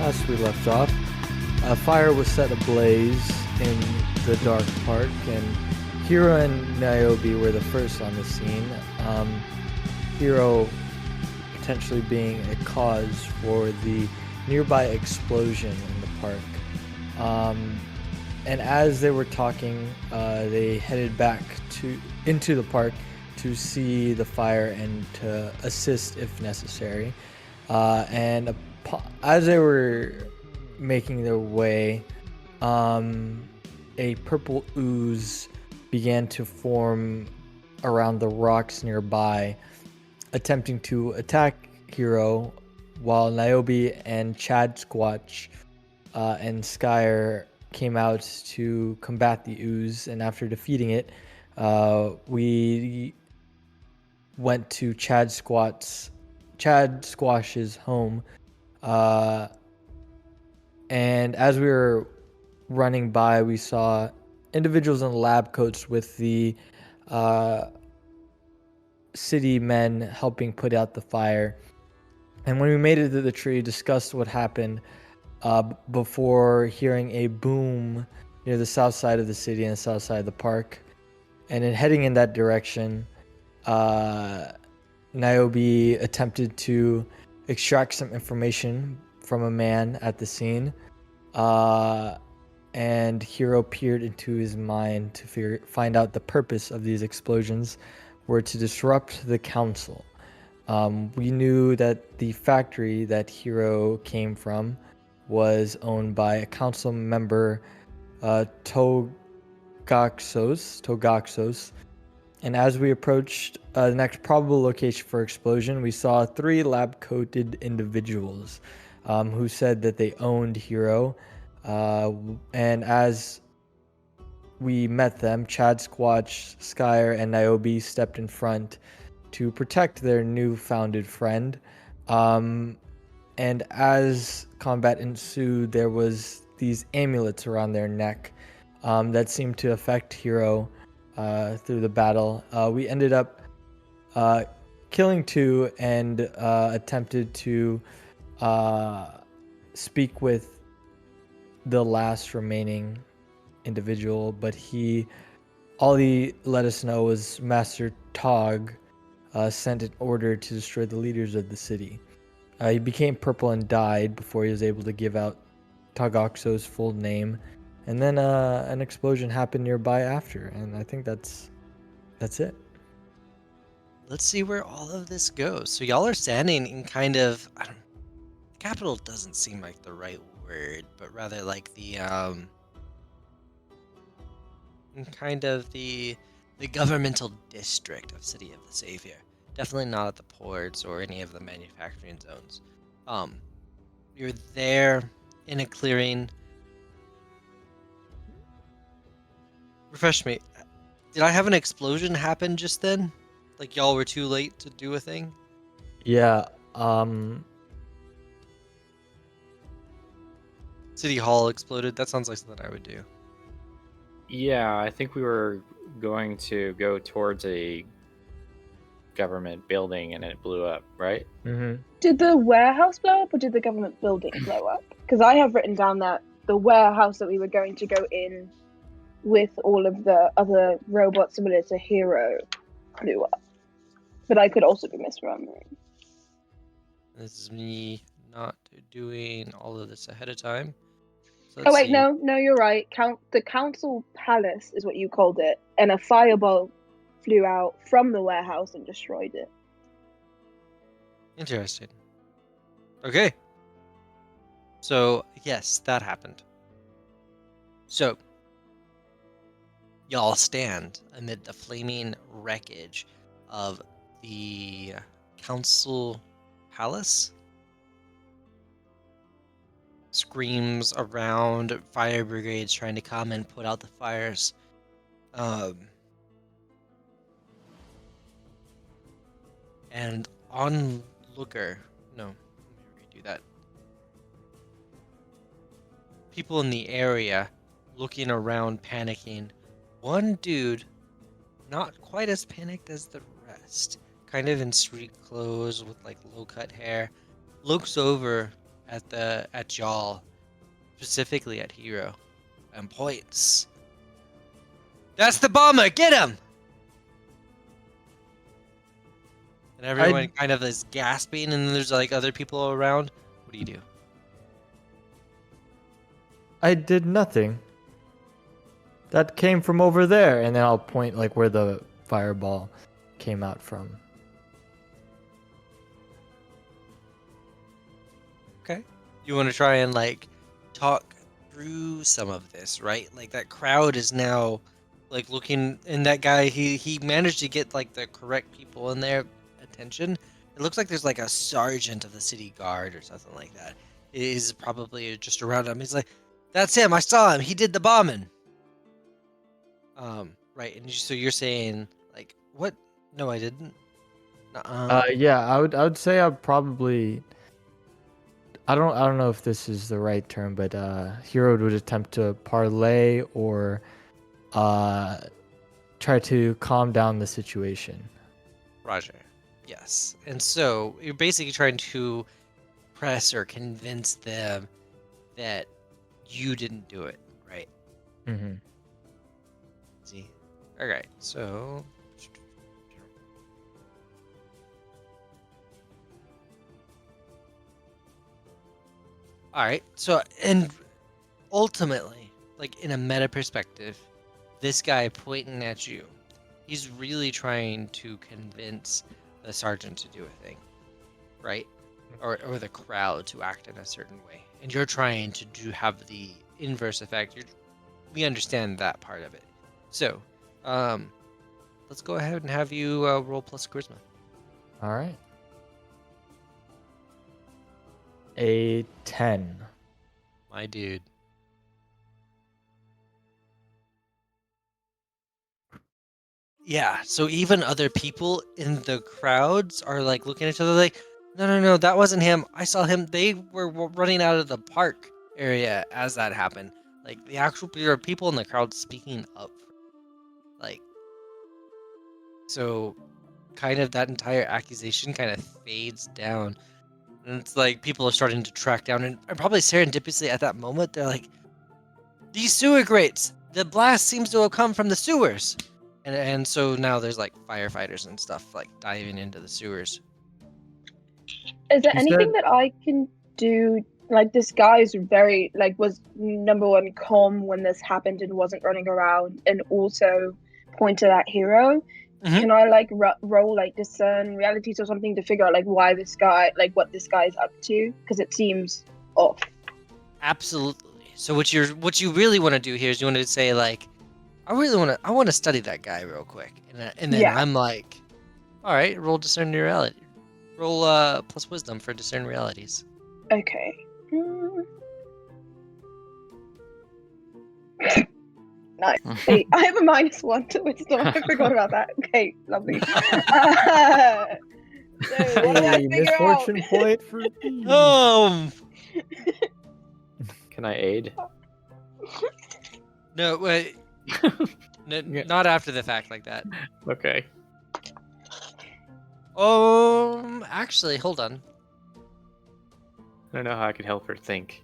last we left off, a fire was set ablaze in the dark park, and Hiro and Niobe were the first on the scene. Hiro potentially being a cause for the nearby explosion in the park. And as they were talking, they headed back into the park to see the fire and to assist if necessary. As they were making their way, a purple ooze began to form around the rocks nearby, attempting to attack Hiro, while Niobe and Chad Squatch and Skyer came out to combat the ooze. And after defeating it, we went to Chad Squash's home, and as we were running by, we saw individuals in lab coats with the city men helping put out the fire. And when we made it to the tree, discussed what happened before hearing a boom near the south side of the city and the south side of the park. And in heading in that direction, Niobe attempted to extract some information from a man at the scene, and Hiro peered into his mind to find out the purpose of these explosions were to disrupt the council. We knew that the factory that Hiro came from was owned by a council member, Togaxos. And as we approached the next probable location for explosion, we saw 3 lab-coated individuals who said that they owned Hiro. And as we met them, Chad Squatch, Skyer, and Niobe stepped in front to protect their new-founded friend. And as combat ensued, there was these amulets around their neck that seemed to affect Hiro through the battle. We ended up killing 2 and attempted to speak with the last remaining individual, but all he let us know was Master Tog sent an order to destroy the leaders of the city. He became purple and died before he was able to give out Togoxo's full name. And then an explosion happened nearby after, and I think that's it. Let's see where all of this goes. So y'all are standing in kind of, capital doesn't seem like the right word, but rather like the kind of the governmental district of City of the Savior. Definitely not at the ports or any of the manufacturing zones. You're there in a clearing. Refresh me. Did I have an explosion happen just then? Like y'all were too late to do a thing? Yeah. City Hall exploded. That sounds like something I would do. Yeah, I think we were going to go towards a government building and it blew up, right? Mm-hmm. Did the warehouse blow up or did the government building blow up? Because I have written down that the warehouse that we were going to go in with all of the other robots similar to Hero blew up. But I could also be misremembering. This is me not doing all of this ahead of time. So Oh let's wait, see. no, you're right. The council palace is what you called it, and a fireball flew out from the warehouse and destroyed it. Interesting. Okay. So, yes, that happened. So, y'all stand amid the flaming wreckage of the council palace. Screams around, fire brigades trying to come and put out the fires. And onlooker, no, let me redo that. People in the area looking around, panicking. One dude, not quite as panicked as the rest, kind of in street clothes with like low cut hair, looks over at y'all, specifically at Hero, and points. That's the bomber. Get him! And everyone kind of is gasping, and then there's like other people around. What do you do? I did nothing. That came from over there, and then I'll point like where the fireball came out from. Okay. You want to try and like talk through some of this, right? Like that crowd is now like looking, and that guy he managed to get like the correct people in their attention. It looks like there's like a sergeant of the city guard or something like that. Is probably just around him. He's like, "That's him. I saw him. He did the bombing." Right. And so you're saying like, what? No, I didn't. Yeah, I would say I'd probably. I don't know if this is the right term, but Hero would attempt to parlay or try to calm down the situation. Roger. Yes. And so you're basically trying to press or convince them that you didn't do it, right? Mm-hmm. See? Alright, so alright, so and ultimately, like in a meta perspective, this guy pointing at you, he's really trying to convince the sergeant to do a thing, right? Or the crowd to act in a certain way. And you're trying to have the inverse effect. We understand that part of it. So, let's go ahead and have you roll plus charisma. All right. A 10. My dude. Yeah, so even other people in the crowds are like looking at each other like, no, that wasn't him. I saw him. They were running out of the park area as that happened. Like the actual there are people in the crowd speaking up. Like, so kind of that entire accusation kind of fades down. And it's like people are starting to track down, and probably serendipitously at that moment, they're like, these sewer grates! The blast seems to have come from the sewers! And so now there's like firefighters and stuff like diving into the sewers. Is there You anything said- that I can do? Like, this guy's very, like, was number one calm when this happened and wasn't running around, and also pointed at Hero. Mhm. Can I, like, roll, like, discern realities or something to figure out, like, why this guy, like, what this guy's up to? Because it seems off. Absolutely. So what you really want to do here is you want to say like, I want to study that guy real quick, and then Yeah. I'm like, all right, roll discern reality, roll plus wisdom for discern realities. Okay. Nice. Hey, I have a -1 to wisdom. I forgot about that. Okay, lovely. So what did I Hey, figure out? misfortune point for me. Can I aid? No, wait. Yeah. Not after the fact like that. Okay. Actually, hold on. I don't know how I could help her think.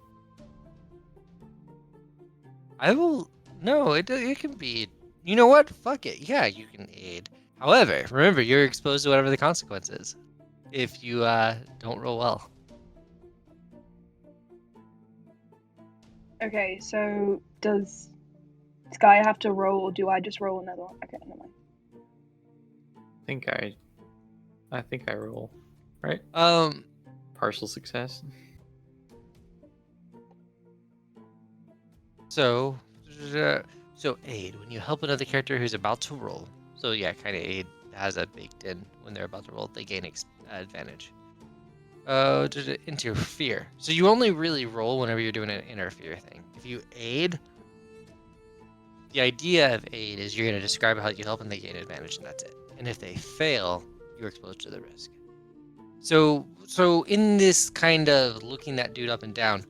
I will. No, it can be. You know what? Fuck it. Yeah, you can aid. However, remember you're exposed to whatever the consequence is if you don't roll well. Okay, so does Sky have to roll, or do I just roll another one? Okay, never mind. I think I roll. Right? Um. Partial success. So aid when you help another character who's about to roll. So yeah, kind of aid has that baked in when they're about to roll. They gain advantage. Interfere. So you only really roll whenever you're doing an interfere thing. If you aid, the idea of aid is you're going to describe how you help and they gain advantage, and that's it. And if they fail, you're exposed to the risk. So in this kind of looking that dude up and down,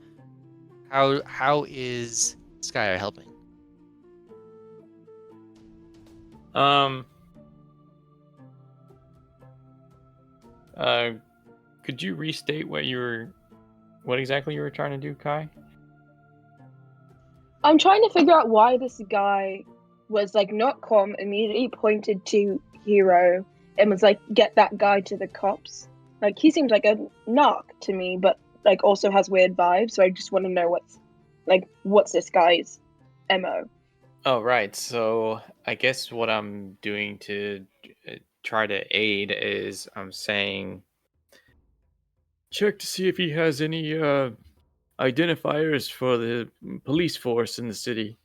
how is Sky helping? Could you restate what you what exactly you were trying to do, Kai? I'm trying to figure out why this guy was like not calm, immediately pointed to Hero and was like, "Get that guy to the cops." Like he seems like a narc to me, but like also has weird vibes. So I just want to know what's this guy's mo. Oh, right. So I guess what I'm doing to try to aid is I'm saying check to see if he has any identifiers for the police force in the city.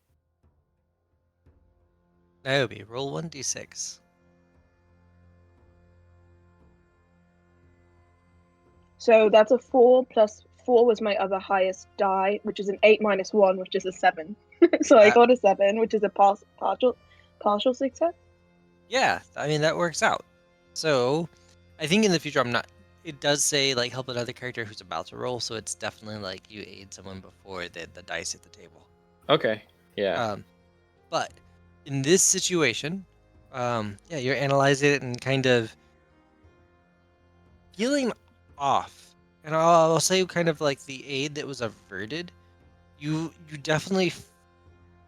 Niobe, roll 1d6. So that's a 4 plus 4 was my other highest die, which is an 8 minus 1, which is a 7. So I That- got a 7, which is a partial success. Yeah, I mean, that works out. So, I think in the future, I'm not. It does say, like, help another character who's about to roll, so it's definitely like you aid someone before the dice hit the table. Okay. Yeah. But in this situation, yeah, you're analyzing it and kind of feeling off. And I'll say kind of like the aid that was averted, you definitely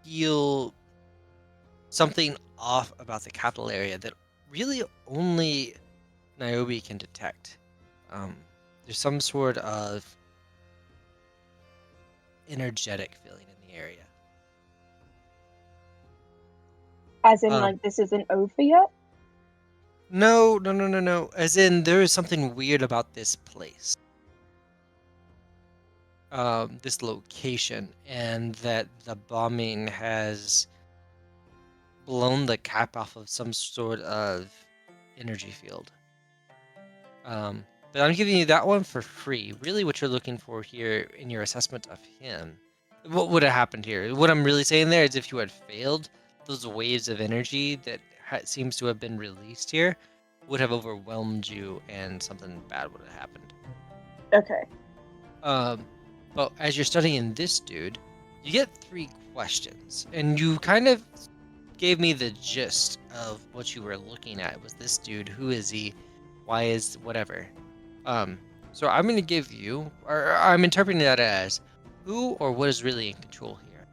feel something off about the capital area that really only Niobe can detect. There's some sort of energetic feeling in the area. As in, Um, like, this isn't over yet? no. As in, there is something weird about this place, this location, and that the bombing has blown the cap off of some sort of energy field. But I'm giving you that one for free. Really, what you're looking for here in your assessment of him, what would have happened here? What I'm really saying there is if you had failed, those waves of energy that seems to have been released here would have overwhelmed you and something bad would have happened. Okay. But as you're studying this dude, you get 3 questions, and you kind of gave me the gist of what you were looking at. Was this dude? Who is he? Why is whatever? So I'm going to give you, or I'm interpreting that as who or what is really in control here.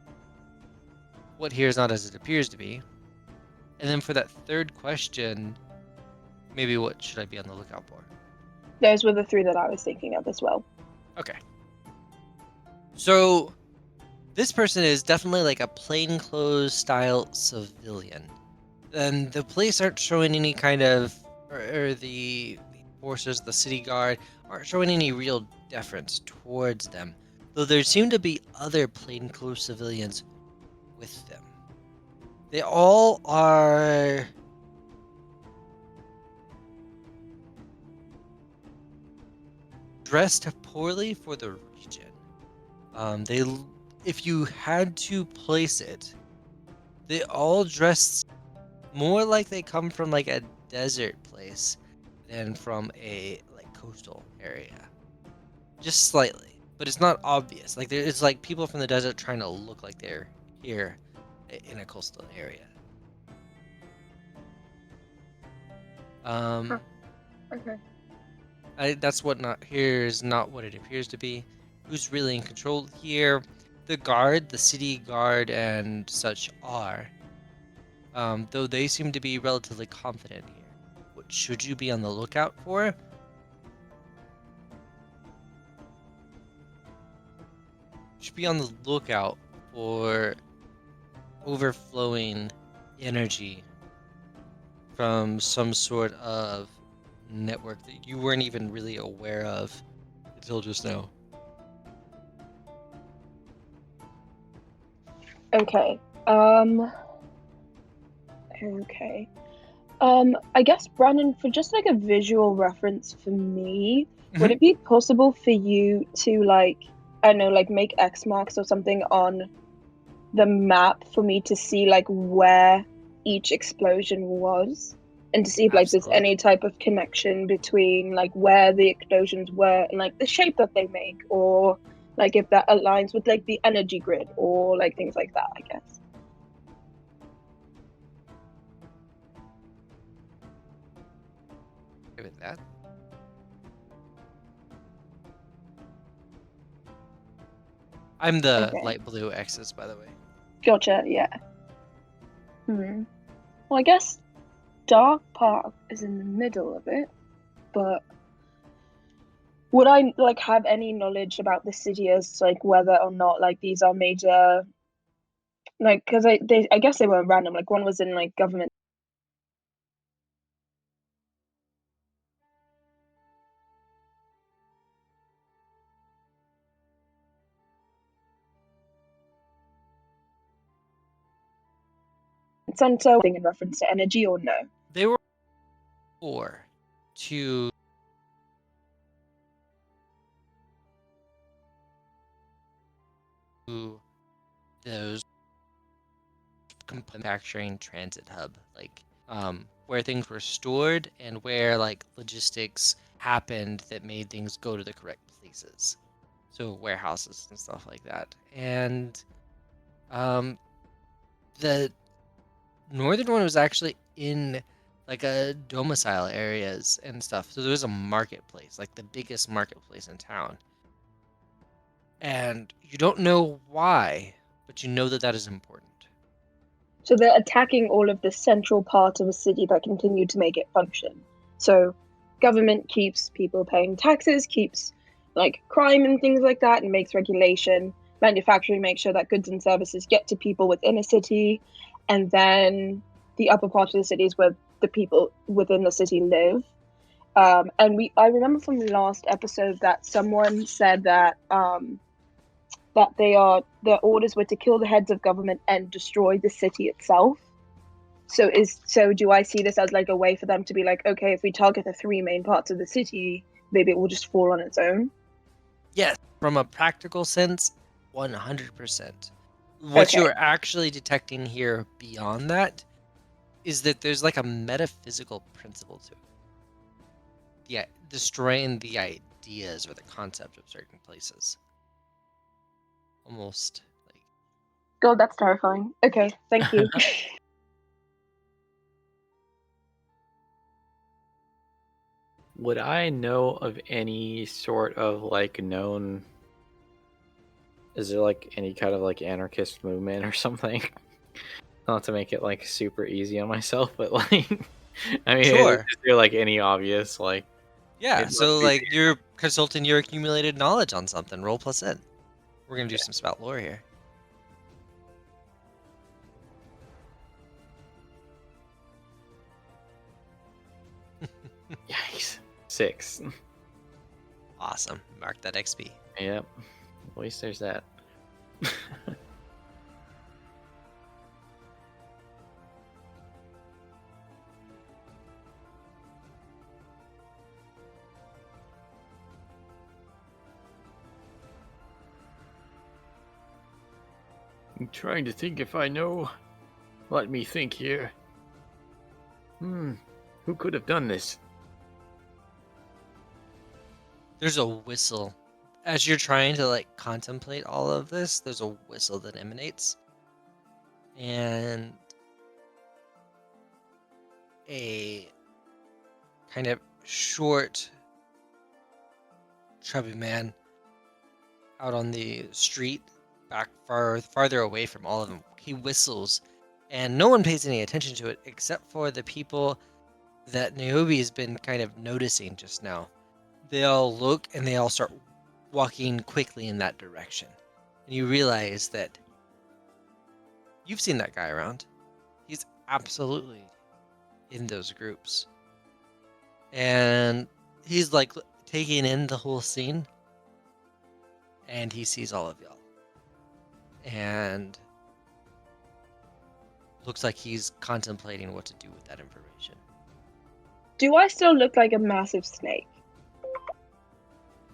What here is not as it appears to be. And then for that third question, maybe what should I be on the lookout for? Those were the 3 that I was thinking of as well. Okay. So this person is definitely like a plainclothes style civilian. And the police aren't showing any kind of, or the forces, the city guard, aren't showing any real deference towards them. Though there seem to be other plainclothes civilians with them. They all are dressed poorly for the region. They, if you had to place it, they all dress more like they come from like a desert place than from a like coastal area. Just slightly, but it's not obvious. Like it's like people from the desert trying to look like they're here in a coastal area. Huh. Okay. That's what not here is not what it appears to be. Who's really in control here? The guard, the city guard, and such are. Though they seem to be relatively confident here. What should you be on the lookout for? You should be on the lookout for overflowing energy from some sort of network that you weren't even really aware of until just now. Okay. Okay. I guess Brandon, for just like a visual reference for me, would Mhm. it be possible for you to like, I don't know, like make X marks or something on the map for me to see like where each explosion was, and to see if like there's Absolutely. any type of connection between like where the explosions were and like the shape that they make, or like if that aligns with like the energy grid or like things like that, I guess. With that. I'm the Okay. light blue X's, by the way. Gotcha, yeah. Well, I guess Dark Park is in the middle of it, but would I like have any knowledge about the city as like whether or not like these are major, like, because I guess they were random. Like one was in like government center thing in reference to energy, or no? They were 4 to those manufacturing transit hub, like where things were stored and where like logistics happened that made things go to the correct places. So warehouses and stuff like that. And the northern one was actually in like a domicile areas and stuff. So there was a marketplace, like the biggest marketplace in town. And you don't know why, but you know that that is important. So they're attacking all of the central part of a city that continued to make it function. So government keeps people paying taxes, keeps like crime and things like that, and makes regulation. Manufacturing makes sure that goods and services get to people within a city, and then the upper part of the city is where the people within the city live. I remember from the last episode that someone said that that their orders were to kill the heads of government and destroy the city itself. So do I see this as like a way for them to be like, okay, if we target the 3 main parts of the city, maybe it will just fall on its own? Yes, from a practical sense, 100%. What Okay. you're actually detecting here beyond that is that there's like a metaphysical principle to it. Yeah, destroying the ideas or the concept of certain places. Almost like God, that's terrifying. Okay, thank you. Would I know of any sort of like known? Is there like any kind of like anarchist movement or something? Not to make it like super easy on myself, but like, I mean, Sure. is there like any obvious like? Yeah, It so must be like you're consulting your accumulated knowledge on something. Roll plus N. We're gonna do some spout lore here. Yikes. 6. Awesome. Mark that XP. Yep. At least there's that. I'm trying to think if I know. Let me think here. Who could have done this? There's a whistle. As you're trying to like contemplate all of this, there's a whistle that emanates. And a kind of short, chubby man out on the street, back farther away from all of them. He whistles, and no one pays any attention to it except for the people that Niobe has been kind of noticing just now. They all look and they all start walking quickly in that direction. And you realize that you've seen that guy around. He's absolutely in those groups. And he's like taking in the whole scene. And he sees all of y'all. And looks like he's contemplating what to do with that information. Do I still look like a massive snake?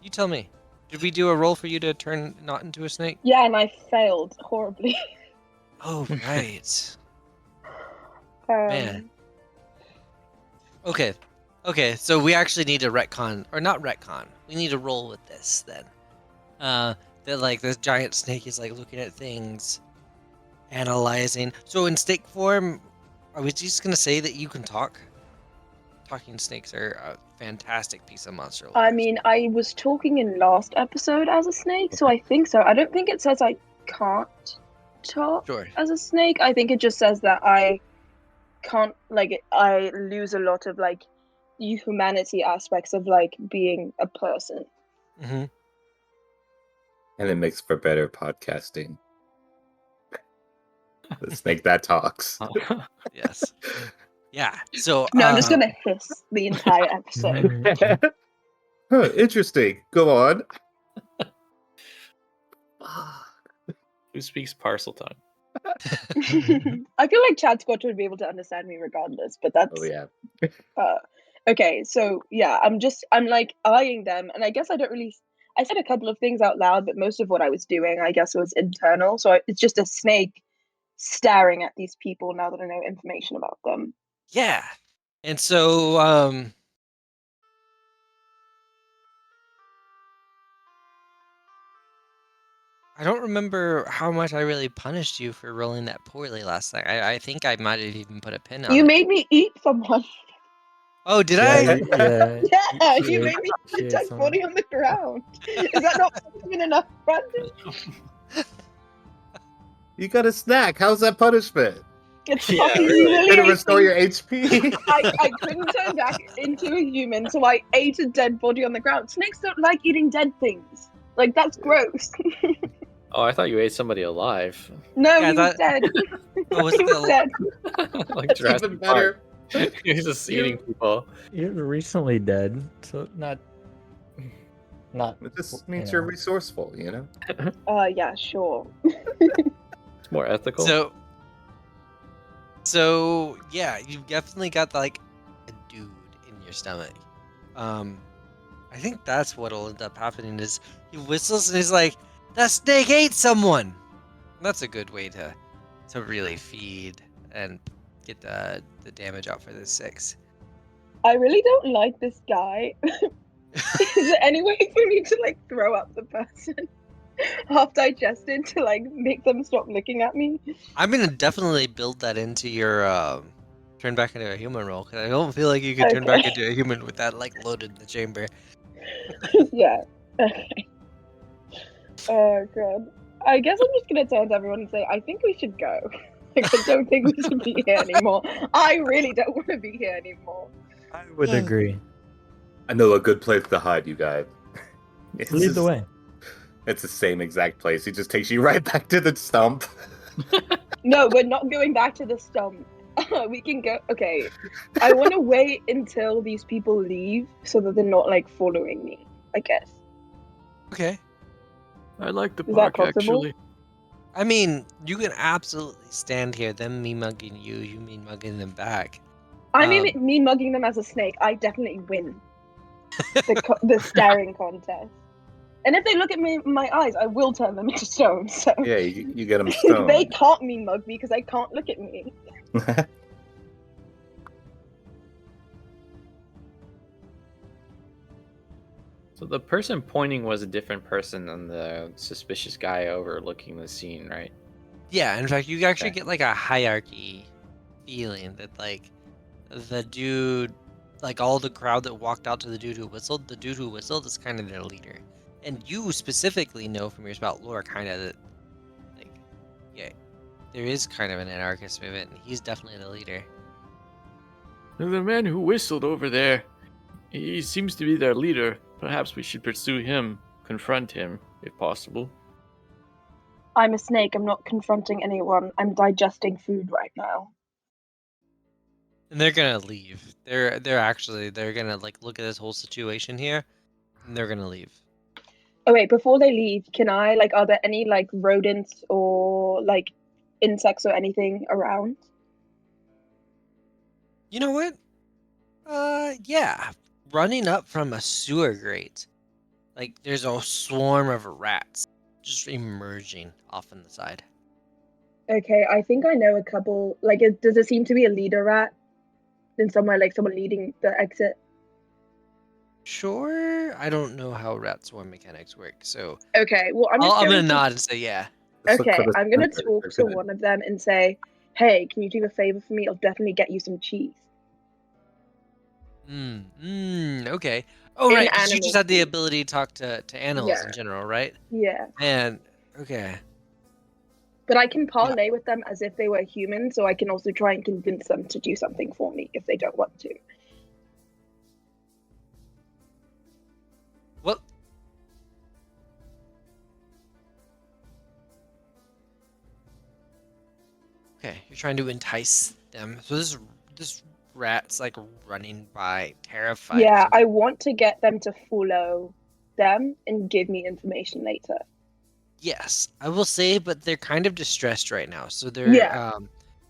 You tell me. Did we do a roll for you to turn not into a snake? Yeah, and I failed horribly. Oh, right. Man. Okay. Okay, so we actually need to retcon, or not retcon. We need to roll with this then. That like this giant snake is like looking at things, analyzing. So in snake form, are we just gonna say that you can talk? Talking snakes are fantastic piece of monster lore. I mean, I was talking in last episode as a snake, so I think so. I don't think it says I can't talk Sure. as a snake. I think it just says that I can't, like, I lose a lot of, like, humanity aspects of, like, being a person. Mm-hmm. And it makes for better podcasting. The snake that talks. Yes. Yeah. So No, I'm just gonna hiss the entire episode. Huh, interesting. Go on. Who speaks parcel tongue? I feel like Chad Squatch would be able to understand me regardless, but that's Oh yeah. okay. So yeah, I'm like eyeing them, and I guess I don't really. I said a couple of things out loud, but most of what I was doing, I guess, was internal. So it's just a snake staring at these people now that I know information about them. yeah. And so I don't remember how much I really punished you for rolling that poorly last night. I think I might have even put a pin on You it. made me eat someone. Oh, did Yeah, I? yeah. Yeah, She you ate- made me she eat a ate dead someone. body on the ground. Is that not punishment enough, Brandon? You got a snack. How's that punishment? It's Yeah, fucking really. Gonna humiliating. restore your HP? I couldn't turn back into a human, so I ate a dead body on the ground. Snakes don't like eating dead things. Like, that's gross. Oh, I thought you ate somebody alive. No, Yeah, he was dead. Oh, was He it was the dead. Like That's Jurassic even better. Park. He's just You- eating people. You're recently dead, so not. It just you means know. you're resourceful, you know? Yeah, sure. It's more ethical. So yeah, you've definitely got like a dude in your stomach. I think that's what'll end up happening is he whistles and he's like, "That snake ate someone." That's a good way to really feed and get the damage out for this 6. I really don't like this guy. Is there any way for me to, like, throw up the person half digested to, like, make them stop looking at me? I'm gonna definitely build that into your turn back into a human roll because I don't feel like you could turn back Okay. into a human with that like loaded in the chamber. Yeah. Okay. Oh god. I guess I'm just gonna turn to everyone and say, I think we should go. Like, I don't think we should be here anymore. I really don't want to be here anymore. I would agree. I know a good place to hide you guys. It's Lead the just- way. It's the same exact place. He just takes you right back to the stump. No, we're not going back to the stump. We can go. Okay. I want to wait until these people leave so that they're not, like, following me, I guess. Okay. I like the Is that park possible? actually. I mean, you can absolutely stand here, them me mugging you, you me mugging them back. I mean, me mugging them as a snake, I definitely win the staring contest. And if they look at me in my eyes, I will turn them into stone. So Yeah, you get him stoned. they can't me mug me because they can't look at me. So the person pointing was a different person than the suspicious guy overlooking the scene, right? Yeah, in fact, you actually Okay. get like a hierarchy feeling that like the dude, like all the crowd that walked out to the dude who whistled is kind of their leader. And you specifically know from your spout lore kind of that, like, yeah, there is kind of an anarchist movement, and he's definitely the leader. The man who whistled over there, he seems to be their leader. Perhaps we should pursue him, confront him, if possible. I'm a snake. I'm not confronting anyone. I'm digesting food right now. And they're gonna leave. They're gonna like look at this whole situation here, and they're gonna leave. Oh wait, before they leave, can I, like, are there any, like, rodents or, like, insects or anything around? You know what? Yeah. Running up from a sewer grate, like there's a swarm of rats just emerging off on the side. Okay, I think I know a couple. Like, does it seem to be a leader rat? In somewhere, like, someone leading the exit? Sure, I don't know how rat swarm mechanics work, so Okay, well, I'm I'm gonna to... nod and say yeah. Let's look Okay, for the I'm gonna sensor. talk There's to gonna- one of them and say, hey, can you do a favor for me? I'll definitely get you some cheese. Okay. Oh, right, because you just animal had the speak. ability to talk to animals in Yeah. general, right? Yeah. And okay. But I can parlay with them as if they were human, so I can also try and convince them to do something for me if they don't want to. Well, okay, you're trying to entice them. So this rat's like running by, terrified. Yeah, So I want to get them to follow them and give me information later. yes, I will say, but they're kind of distressed right now, so they're Yeah.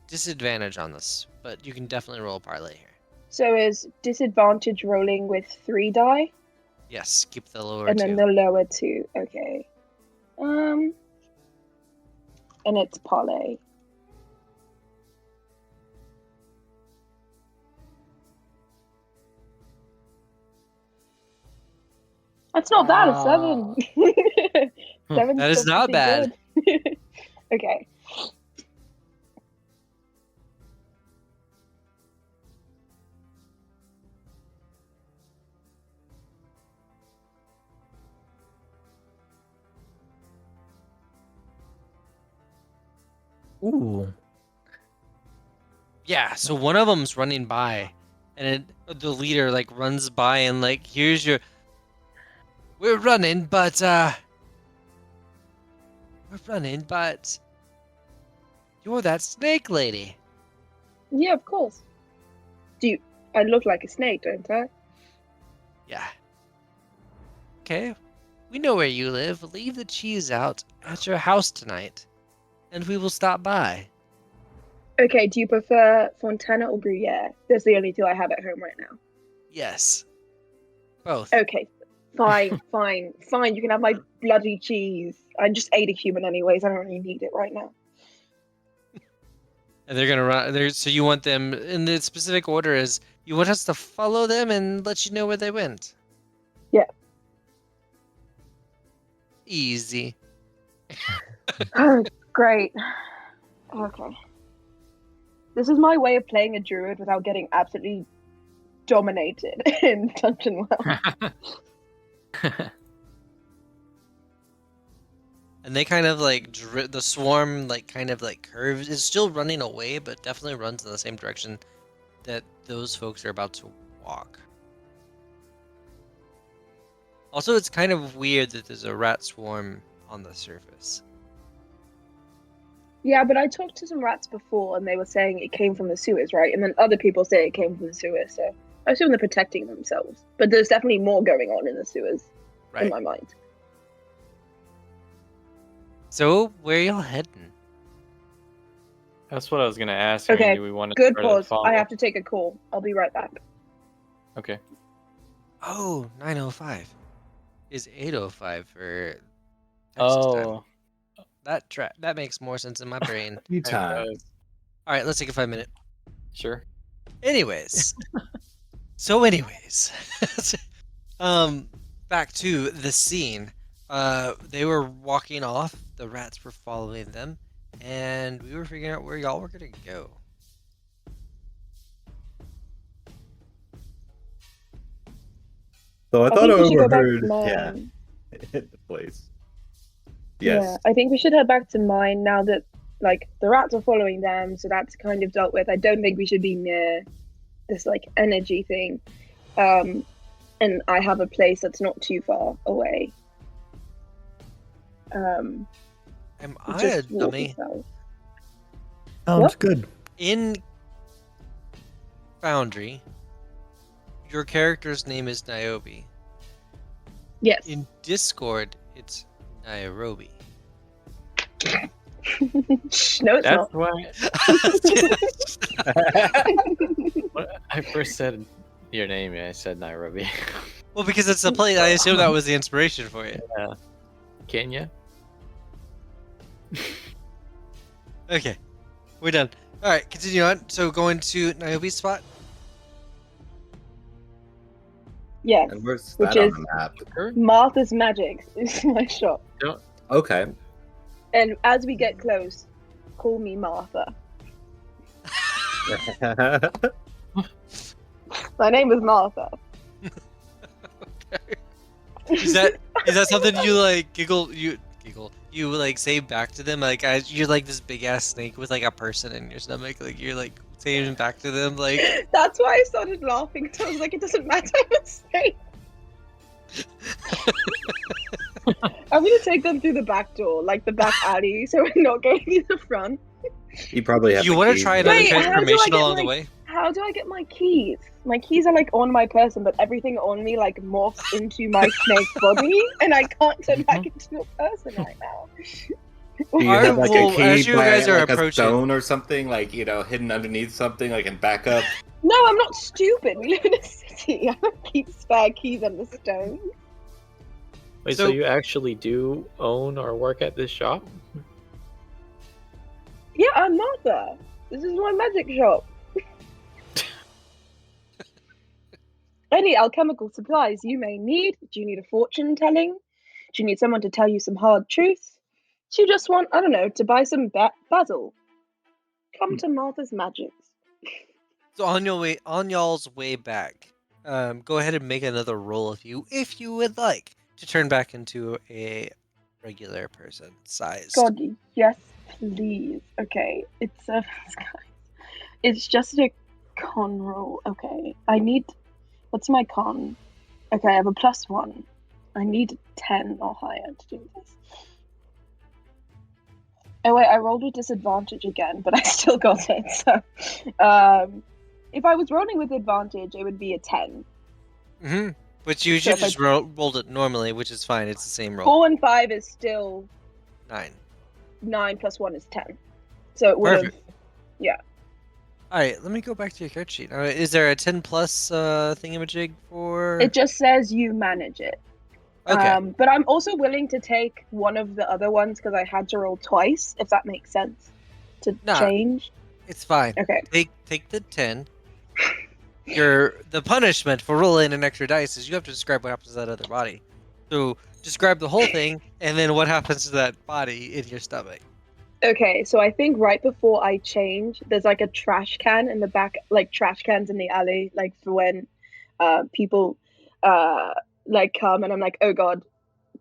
disadvantage on this. But you can definitely roll a parlay here. So is disadvantage rolling with 3 die, Yes, keep the lower and then two. the lower 2. Okay. And it's parlay. That's not bad. A 7. Seven's That is still not pretty bad. good. Okay. Ooh. Yeah, so one of them's running by, and the leader like runs by and like, here's your. We're running, but you're that snake lady. Yeah, of course. I look like a snake, don't I? Yeah. Okay, we know where you live. Leave the cheese out at your house tonight, and we will stop by. Okay, do you prefer Fontana or Gruyere? Those are the only 2 I have at home right now. Yes. Both. Okay, fine. You can have my bloody cheese. I just ate a human anyways. I don't really need it right now. And they're gonna run. So you want them in the specific order is you want us to follow them and let you know where they went. Yeah. Easy. Oh, great. Okay. This is my way of playing a druid without getting absolutely dominated in Dungeon World. And they kind of like the swarm like kind of like curves. It's still running away, but definitely runs in the same direction that those folks are about to walk. Also, it's kind of weird that there's a rat swarm on the surface. Yeah, but I talked to some rats before and they were saying it came from the sewers, right? And then other people say it came from the sewers, so I assume they're protecting themselves. But there's definitely more going on in the sewers in Right. my mind. So, where y'all heading? That's what I was gonna ask. I mean, Okay, do we want to good try to pause. follow? I have to take a call. I'll be right back. Okay. Oh, 9:05 is 8:05 for Texas time. Oh, That makes more sense in my brain. Few times. All right, let's take a 5-minute. sure. Anyways, back to the scene. They were walking off. The rats were following them, and we were figuring out where y'all were gonna go. So I I thought I think we should go back to overheard. Yeah, mine. hit the place. Yeah, Yes. I think we should head back to mine now that like the rats are following them, so that's kind of dealt with. I don't think we should be near this like energy thing. And I have a place that's not too far away. Am I a Just walk dummy? yourself. Sounds What? good. In Foundry, your character's name is Niobe. Yes. In Discord, it's Nairobi. No, it's That's not. why when I first said your name, I said Nairobi. Well, because it's a place. I assume that was the inspiration for it. Kenya. Okay, we're done. All right, continue on. So going to Niobe's spot. Yes. And where's Which that on is- the map? Martha's Magic is my shop. Okay. And as we get close, call me Martha. My name is Martha. Is that something you like giggle? You like say back to them like you're like this big ass snake with like a person in your stomach. Like you're like saying back to them like. That's why I started laughing. So I was like, it doesn't matter. I'm a snake. I'm gonna take them through the back door, like the back alley, so we're not going through the front. You probably have. You the want to keys try there. another Wait, how do I transformation get along the my- way? How do I get my keys? My keys are like on my person, but everything on me like morphs into my snake body, and I can't turn back into a person right now. Do you Alright, have like well, a key as you by guys are like a approaching- stone or something, like hidden underneath something, like in backup? No, I'm not stupid. We live in a city. I don't keep spare keys under stone. Wait, so So- you actually do own or work at this shop? Yeah, I'm Martha. This is my magic shop. Any alchemical supplies you may need. Do you need a fortune telling? Do you need someone to tell you some hard truths? Do you just want, I don't know, to buy some basil? Come to Martha's Magics. So on y'all's way back, go ahead and make another roll if you would like to turn back into a regular person size. God, yes, please. Okay, it's just a con roll. Okay, I need. What's my con? Okay, I have a +1. I need 10 or higher to do this. Oh wait, I rolled with disadvantage again, but I still got it. So, if I was rolling with advantage, it would be a 10. Mm-hmm. But you So should if I- just rolled it normally, which is fine. It's the same roll. 4 and 5 is still 9. 9 + 1 is 10. So it would have. Perfect. All right, let me go back to your character sheet. Is there a 10+ thingamajig for? It just says you manage it. Okay. But I'm also willing to take one of the other ones because I had to roll twice, if that makes sense, to Nah. change. It's fine. Okay. Take the 10. The punishment for rolling an extra dice is you have to describe what happens to that other body. So describe the whole thing, and then what happens to that body in your stomach. Okay, so I think right before I change, there's like a trash can in the back, like trash cans in the alley, like for when people like come and I'm like, oh god,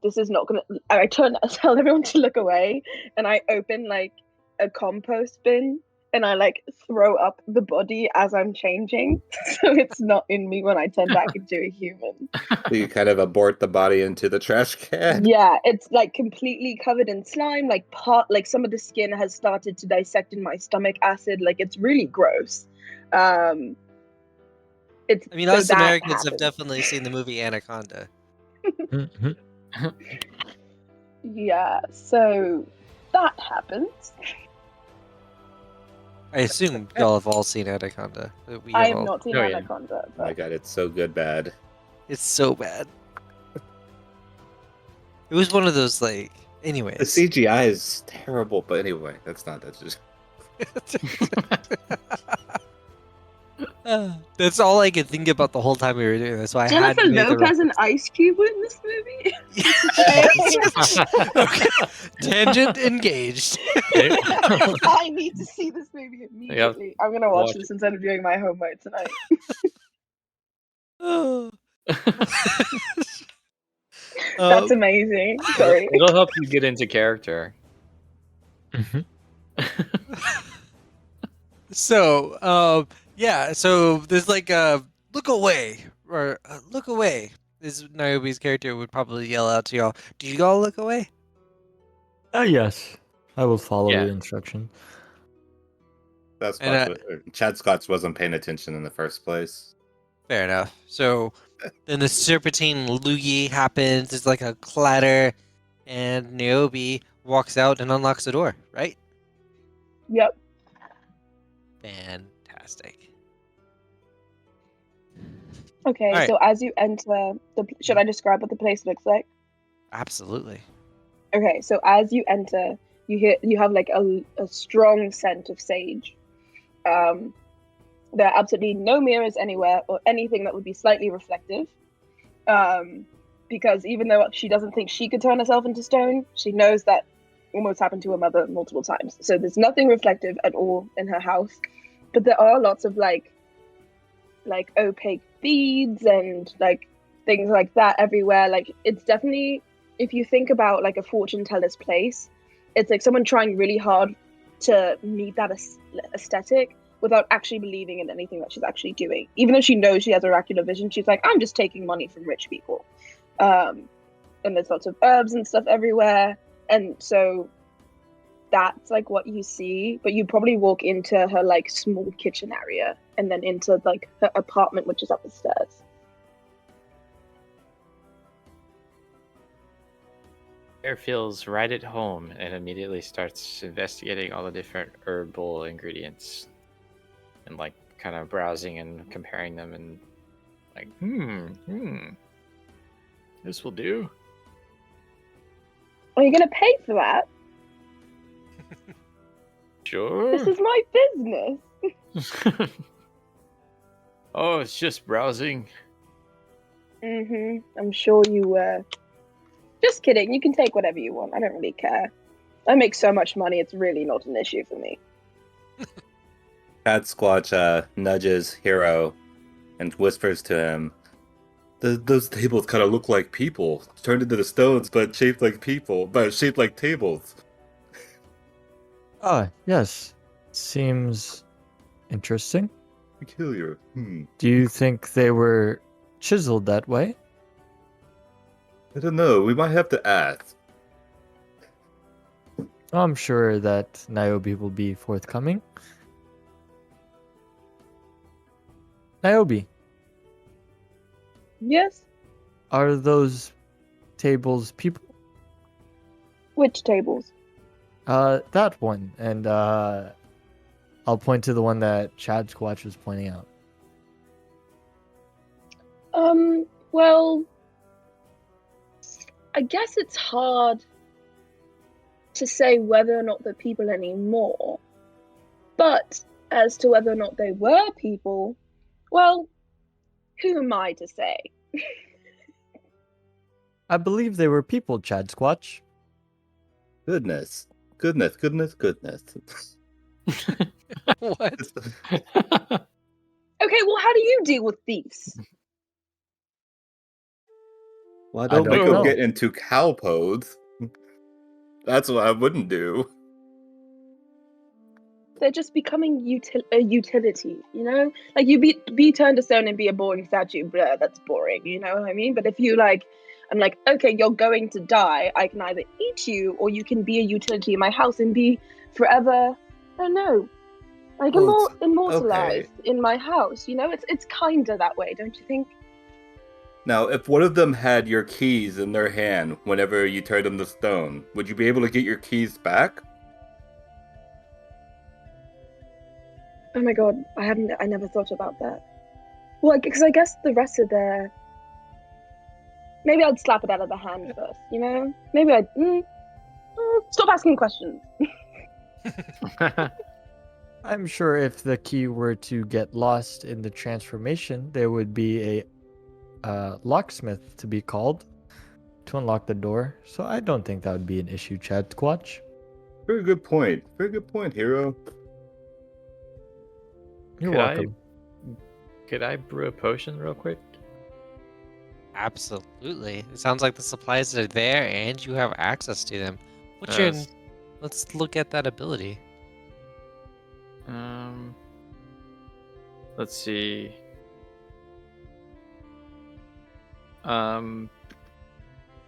this is not gonna. I tell everyone to look away, and I open like a compost bin and I like throw up the body as I'm changing, so it's not in me when I turn back into a human. So you kind of abort the body into the trash can. Yeah, it's like completely covered in slime. Like some of the skin has started to dissect in my stomach acid. Like it's really gross. It's. I mean, so us that Americans have happens. definitely seen the movie Anaconda. Mhm. Yeah, so that happens. I assume y'all have all seen Anaconda. We I have have all- not seen Oh, yeah. Anaconda. Oh my But god, it's so good bad. It's so bad. It was one of those like. The Anyways. CGI is terrible, but anyway, that's just. That's all I could think about the whole time we were doing this. So I had Jennifer to make the Lopez and Ice Cube were in this movie. Yes. Okay. Tangent engaged. I need to see this movie immediately. I'm gonna watch watch this instead of doing my homework tonight. That's amazing. Sorry. It'll help you get into character. Mhm. So, yeah. So there's like a look away or look away. This Niobe's character would probably yell out to y'all. Do you all look away? Yes. I will follow Yeah. the instruction. That's And, Chad Scotts wasn't paying attention in the first place. Fair enough. So then the serpentine loogie happens. There's like a clatter, and Niobe walks out and unlocks the door. Right? Yep. Fantastic. Okay, Alright. so as you enter should I describe what the place looks like? Absolutely. Okay, so as you enter, you have like a strong scent of sage. There are absolutely no mirrors anywhere or anything that would be slightly reflective. Because even though she doesn't think she could turn herself into stone, she knows that almost happened to her mother multiple times. So there's nothing reflective at all in her house. But there are lots of like like opaque beads and like things like that everywhere. Like it's definitely, if you think about like a fortune teller's place, it's like someone trying really hard to meet that aesthetic without actually believing in anything that she's actually doing. Even though she knows she has oracular vision, she's like, I'm just taking money from rich people. And there's lots of herbs and stuff everywhere. And so that's like what you see, but you probably walk into her like small kitchen area and then into like her apartment, which is up the stairs. Bear feels right at home and immediately starts investigating all the different herbal ingredients and like kind of browsing and comparing them and like, this will do. Are you gonna pay for that? Sure. This is my business. Oh, it's just browsing. I'm sure you were. Just kidding. You can take whatever you want. I don't really care. I make so much money, it's really not an issue for me. Cat Squatch nudges Hero and whispers to him, those tables kind of look like people, turned into the stones, but shaped like people, but shaped like tables. Ah, yes. Seems interesting. Peculiar. Do you think they were chiseled that way? I don't know. We might have to ask. I'm sure that Niobe will be forthcoming. Niobe, Yes? are those tables people? Which tables? That one. And I'll point to the one that Chad Squatch was pointing out. Well, I guess it's hard to say whether or not they're people anymore. But as to whether or not they were people, well, who am I to say? I believe they were people, Chad Squatch. Goodness. What? Okay, well, how do you deal with thieves? Well, I I don't don't make them know. get into cow pose. That's what I wouldn't do. They're just becoming a utility, you know? Like, you be turned to stone and be a boring statue, blah, that's boring, you know what I mean? But if you, like, I'm like, okay, you're going to die, I can either eat you, or you can be a utility in my house and be forever, I don't know, like, Well, immortalized okay. in my house, you know? It's kinda that way, don't you think? Now, if one of them had your keys in their hand whenever you turned them to stone, would you be able to get your keys back? Oh my god, I never thought about that. Well, because I guess the rest of their... Maybe I'd slap it out of the hand first, you know? Maybe I'd... stop asking questions. I'm sure if the key were to get lost in the transformation, there would be a locksmith to be called to unlock the door. So I don't think that would be an issue, Chad Squatch. Very good point. Very good point, Hero. You're Could welcome. Could I brew a potion real quick? Absolutely. It sounds like the supplies are there and you have access to them. What's your... Yes. Let's look at that ability. Let's see.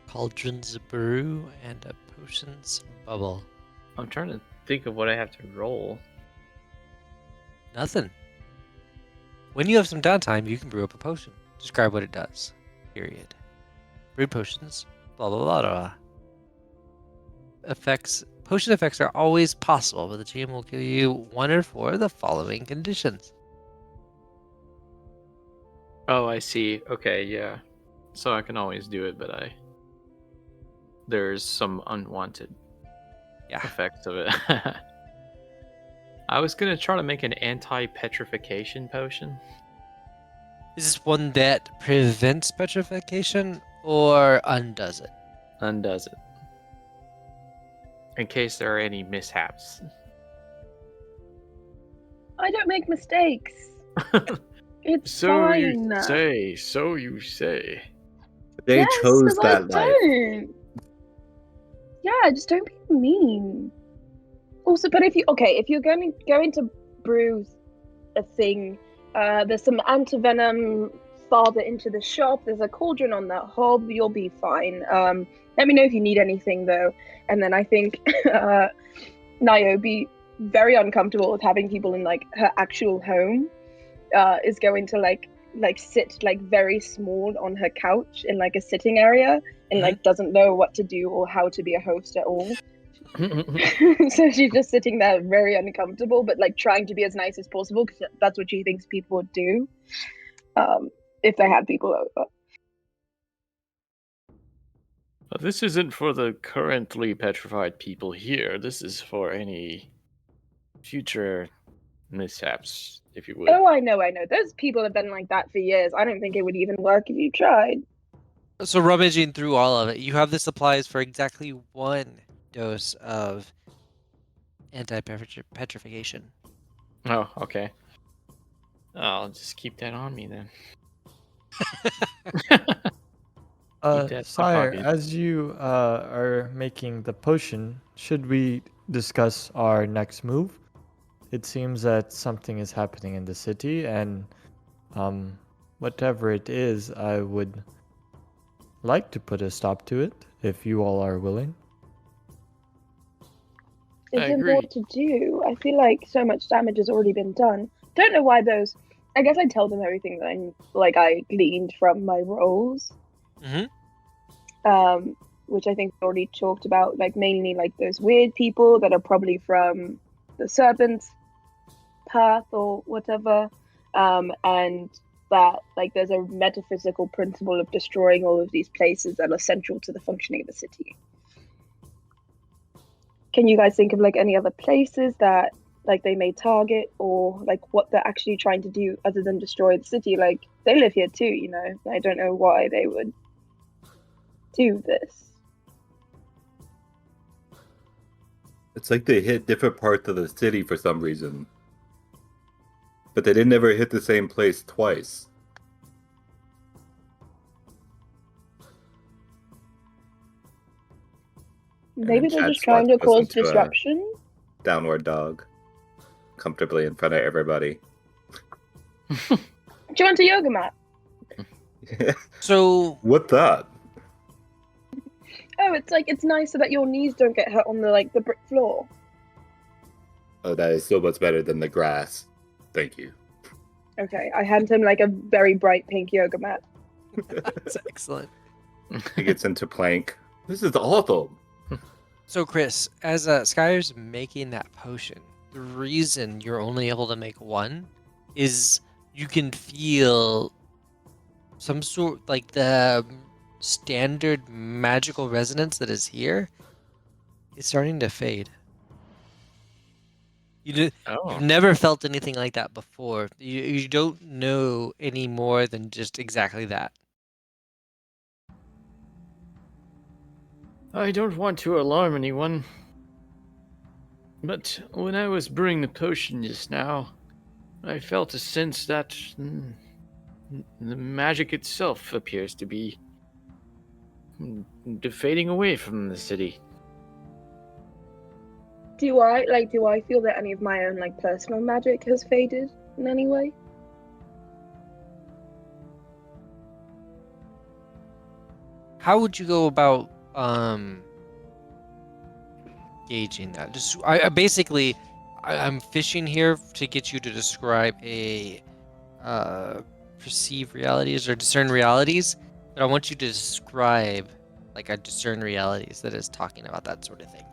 Cauldron's brew and a potion's bubble. I'm trying to think of what I have to roll. Nothing. When you have some downtime, you can brew up a potion. Describe what it does. Period. Brew potions. Blah blah blah blah. Potion effects are always possible, but the GM will give you one or four of the following conditions. Oh, I see. Okay, yeah. So I can always do it, but there's some unwanted effects of it. I was gonna try to make an anti-petrification potion. Is this one that prevents petrification or undoes it? Undoes it. In case there are any mishaps. I don't make mistakes. It's So you fine. say. So you say. They Yes, chose because I that life. don't. Yeah, just don't be mean. Also, but if you're going to brew a thing, there's some antivenom farther into the shop. There's a cauldron on that hob. You'll be fine. Let me know if you need anything though. And then I think Nayo be very uncomfortable with having people in like her actual home. Is going to sit like very small on her couch in like a sitting area and like doesn't know what to do or how to be a host at all. So she's just sitting there very uncomfortable, but like trying to be as nice as possible because that's what she thinks people would do if they had people over. But this isn't for the currently petrified people here. This is for any future mishaps, if you would. Oh, I know. Those people have been like that for years. I don't think it would even work if you tried. So rummaging through all of it, you have the supplies for exactly 1 dose of anti-petrification. Oh, okay. I'll just keep that on me then. Keep that in my Sire, pocket. as you are making the potion, should we discuss our next move? It seems that something is happening in the city, and whatever it is, I would like to put a stop to it if you all are willing. It's I agree. important to do. I feel like so much damage has already been done. Don't know why those. I guess I tell them everything that I gleaned from my roles. Which I think we already talked about, like mainly like those weird people that are probably from the Serpent's Path or whatever, and that like there's a metaphysical principle of destroying all of these places that are central to the functioning of the city. Can you guys think of like any other places that like they may target or like what they're actually trying to do other than destroy the city? Like they live here too, you know. I don't know why they would do this. It's like they hit different parts of the city for some reason. But they didn't ever hit the same place twice. Maybe they're Chad just trying to Slot goes cause into a disruption. downward dog. Comfortably in front of everybody. Do you want a yoga mat? So What that? Oh, it's nice so that your knees don't get hurt on the brick floor. Oh, that is so much better than the grass. Thank you. Okay, I hand him like a very bright pink yoga mat. that's excellent. He gets into plank. This is awful. So Chris, as Skylar's making that potion, the reason you're only able to make one is you can feel some sort like the standard magical resonance that is here is starting to fade. You've Oh. never felt anything like that before. You don't know any more than just exactly that. I don't want to alarm anyone. But when I was brewing the potion just now, I felt a sense that the magic itself appears to be fading away from the city. Do I feel that any of my own like personal magic has faded in any way? How would you go about gauging that? Just I basically I'm fishing here to get you to describe a perceive realities or discern realities, but I want you to describe like a discern realities that is talking about that sort of thing.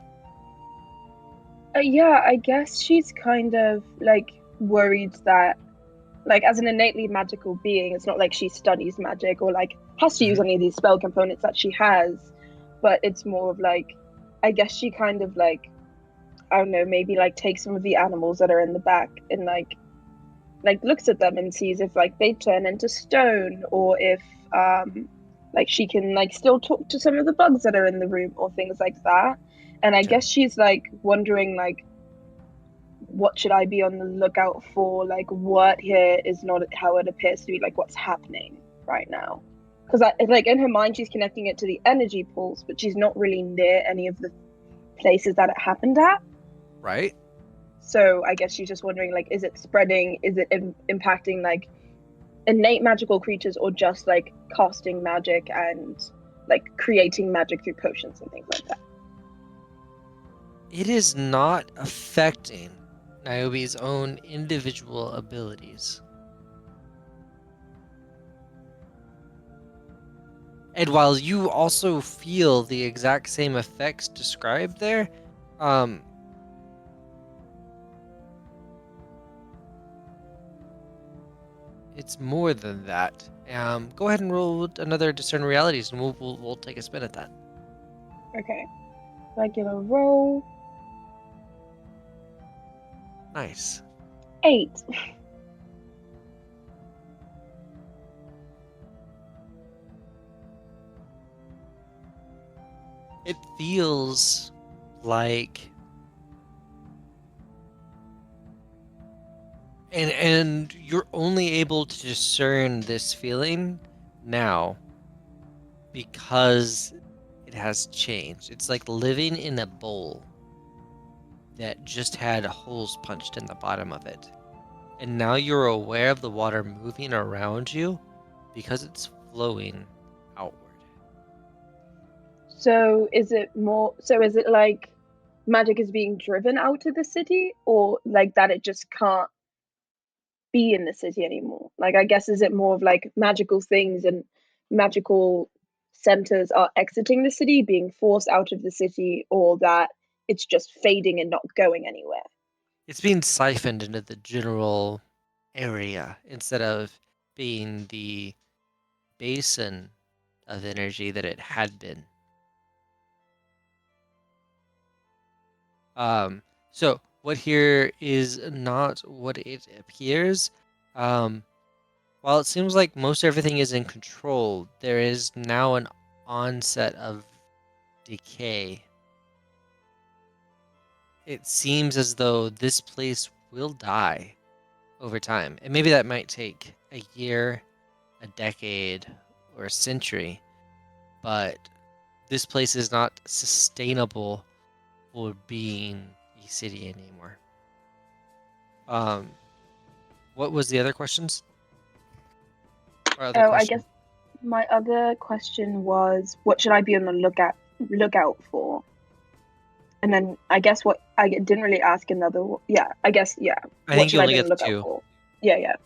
Yeah, I guess she's kind of like worried that, like, as an innately magical being, it's not like she studies magic or like has to use any of these spell components that she has, but it's more of like, I guess she kind of like, I don't know, maybe like takes some of the animals that are in the back and like looks at them and sees if like they turn into stone or if like she can like still talk to some of the bugs that are in the room or things like that. And I guess she's like wondering like what should I be on the lookout for? Like, what here is not how it appears to be, like, what's happening right now. Because, like, in her mind, she's connecting it to the energy pools, but she's not really near any of the places that it happened at. Right? So I guess she's just wondering, like, is it spreading? Is it impacting, like, innate magical creatures, or just, like, casting magic and, like, creating magic through potions and things like that? It is not affecting Niobe's own individual abilities. And while you also feel the exact same effects described there, it's more than that. Go ahead and roll another discern realities, and we'll take a spin at that. Okay. Regular roll. Nice. 8. It feels like, and you're only able to discern this feeling now because it has changed. It's like living in a bowl that just had holes punched in the bottom of it. And now you're aware of the water moving around you because it's flowing outward. So is it like magic is being driven out of the city, or like that it just can't be in the city anymore? Like, I guess, is it more of like magical things and magical centers are exiting the city, being forced out of the city, or that it's just fading and not going anywhere? It's being siphoned into the general area instead of being the basin of energy that it had been. So what here is not what it appears. While it seems like most everything is in control, there is now an onset of decay. It seems as though this place will die over time. And maybe that might take a year, a decade, or a century, but this place is not sustainable for being a city anymore. What was the other questions? Or other Oh, I question? guess my other question was, what should I be on the lookout for? And then I guess what I didn't really ask another. Yeah, I guess, yeah. I What think you should I only be on get the lookout two. for? Yeah, yeah.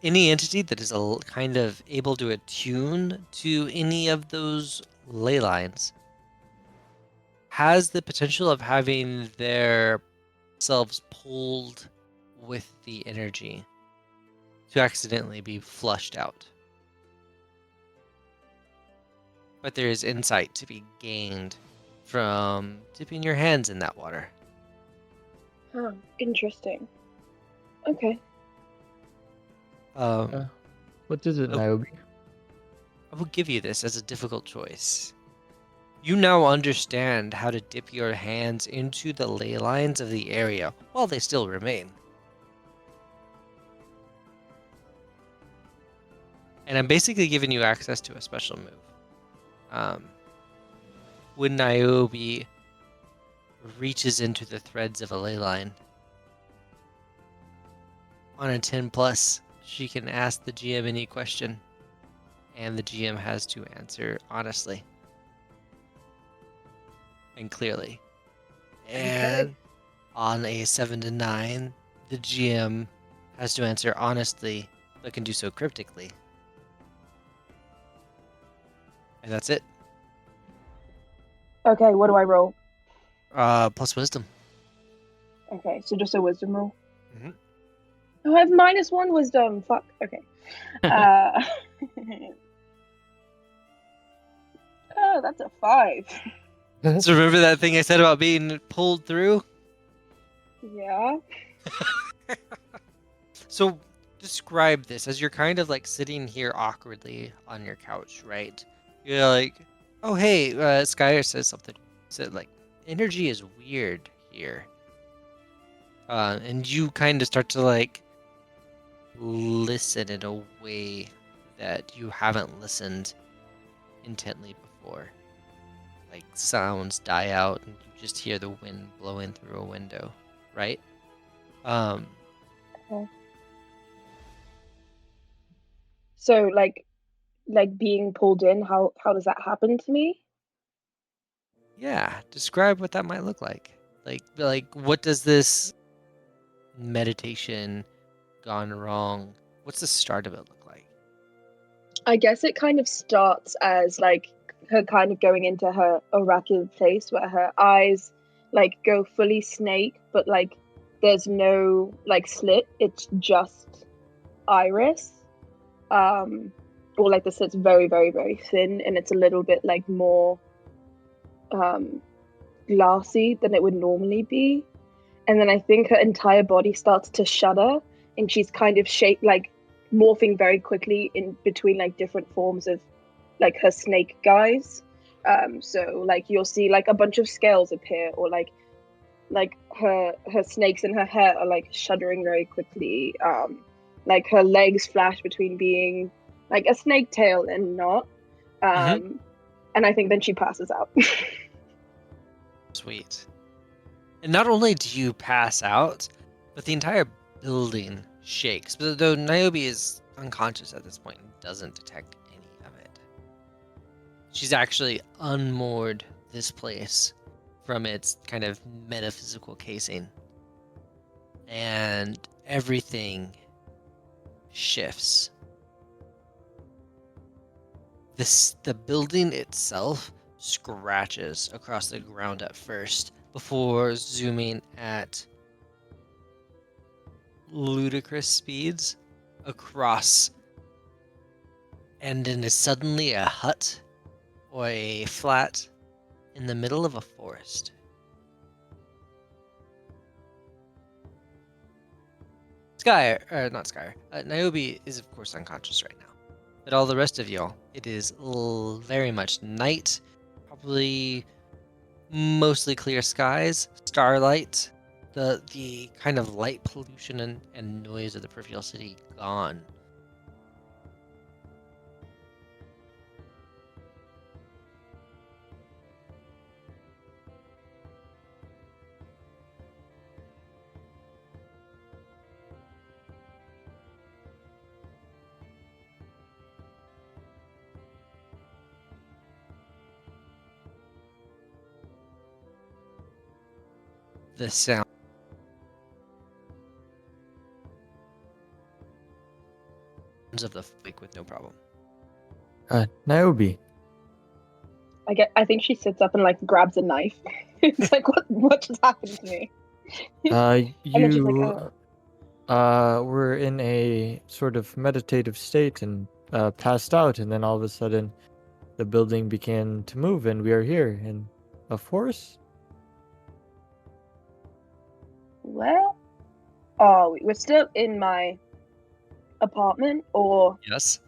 Any entity that is kind of able to attune to any of those ley lines has the potential of having their selves pulled with the energy to accidentally be flushed out. But there is insight to be gained from dipping your hands in that water. Huh, interesting. Okay. What is it, Oh. Niobe? I will give you this as a difficult choice. You now understand how to dip your hands into the ley lines of the area while they still remain. And I'm basically giving you access to a special move. When Niobe reaches into the threads of a ley line, on a 10 plus, she can ask the GM any question, and the GM has to answer honestly and clearly. And on a 7 to 9, the GM has to answer honestly, but can do so cryptically. And that's it. Okay, what do I roll? Plus wisdom. Okay, so just a wisdom roll. Mhm. Oh, I have -1 wisdom. Fuck. Okay. Oh, that's a 5. So remember that thing I said about being pulled through? Yeah. So describe this as you're kind of like sitting here awkwardly on your couch, right? You're like Oh, hey, Skyer says something. Said, like, energy is weird here. And you kind of start to, like, listen in a way that you haven't listened intently before. Like, sounds die out, and you just hear the wind blowing through a window, right? Um, Okay. So like being pulled in, how does that happen to me? yeah, describe what that might look like. Like, what does this meditation gone wrong? What's the start of it look like? I guess it kind of starts as like her kind of going into her oracular place where her eyes like go fully snake, but like there's no like slit, it's just iris. Or like the slit's very, very, very thin and it's a little bit like more glassy than it would normally be. And then I think her entire body starts to shudder and she's kind of shaped like morphing very quickly in between like different forms of like her snake guys. So like you'll see like a bunch of scales appear or like her snakes in her hair are like shuddering very quickly. Like her legs flash between being like a snake tail and not. And I think then she passes out. Sweet. And not only do you pass out, but the entire building shakes. But though Niobe is unconscious at this point and doesn't detect any of it, she's actually unmoored this place from its kind of metaphysical casing. And everything shifts. The building itself scratches across the ground at first before zooming at ludicrous speeds across, and then is suddenly a hut or a flat in the middle of a forest. Not Skyer. Niobe is of course unconscious right now. But all the rest of y'all, it is very much night, probably mostly clear skies, starlight, the kind of light pollution and noise of the peripheral city gone. The sound of the wake with no problem. Niobe. I think she sits up and like grabs a knife. It's like what just happened to me? And then she's like, oh. Were in a sort of meditative state and passed out, and then all of a sudden the building began to move, and we are here in a forest. Where are we? We're still in my apartment, or Yes.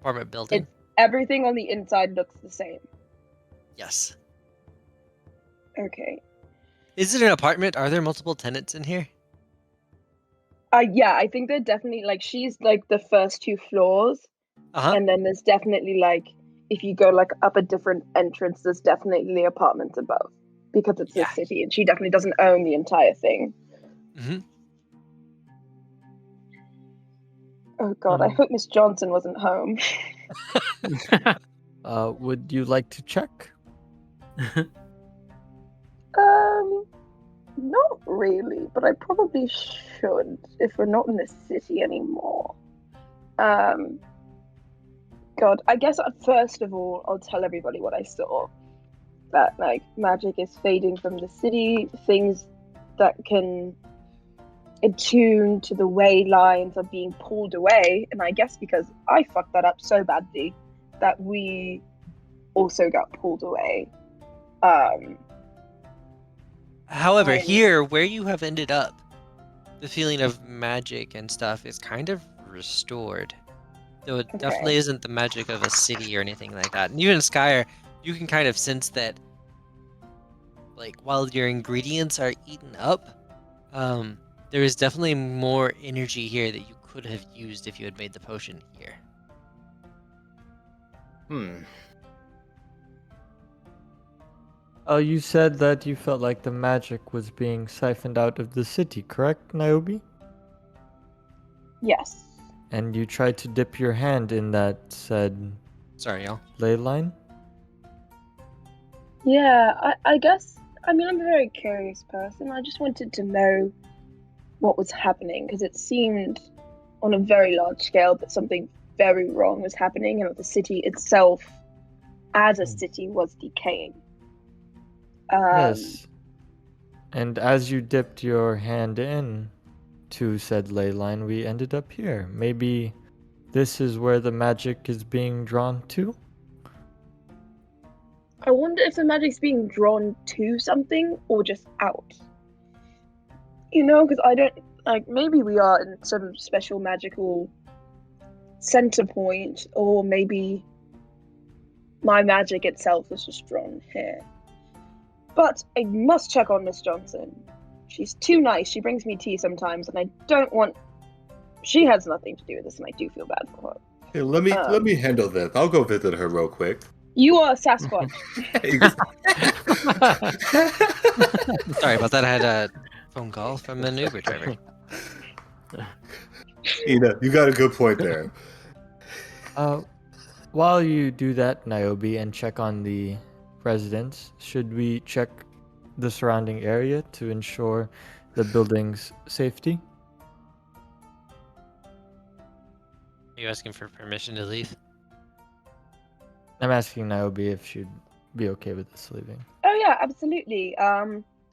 Apartment building. everything on the inside looks the same. Yes. Okay. Is it an apartment? Are there multiple tenants in here? Yeah, I think they're definitely like she's like the first two floors, and then there's definitely like if you go like up a different entrance, there's definitely apartments above because it's a city, and she definitely doesn't own the entire thing. Mm-hmm. Oh God, I hope Miss Johnson wasn't home. Would you like to check? Not really, but I probably should if we're not in the city anymore. God, I guess first of all, I'll tell everybody what I saw. That like magic is fading from the city, things that can attune to the way lines are being pulled away, and I guess because I fucked that up so badly that we also got pulled away. However, here, where you have ended up, the feeling of magic and stuff is kind of restored. Though it definitely isn't the magic of a city or anything like that. And even Skyer, you can kind of sense that, like, while your ingredients are eaten up, there is definitely more energy here that you could have used if you had made the potion here. You said that you felt like the magic was being siphoned out of the city, correct, Niobe? Yes. And you tried to dip your hand in that said Sorry, y'all. ley line? Yeah, I guess. I mean, I'm a very curious person. I just wanted to know what was happening because it seemed on a very large scale that something very wrong was happening and that the city itself, as a city, was decaying. Yes. And as you dipped your hand in to said ley line, we ended up here. Maybe this is where the magic is being drawn to? I wonder if the magic's being drawn to something or just out. You know, because I don't like. Maybe we are in some special magical center point, or maybe my magic itself is just drawn here. But I must check on Miss Johnson. She's too nice. She brings me tea sometimes, and I don't want. She has nothing to do with this, and I do feel bad for her. Here, let me handle this. I'll go visit her real quick. You are Sasquatch. Sorry about that. I had a phone call from an Uber driver. You got a good point there. While you do that, Niobe, and check on the residents, should we check the surrounding area to ensure the building's safety? Are you asking for permission to leave? I'm asking Niobe if she'd be okay with us leaving. Oh yeah, absolutely. I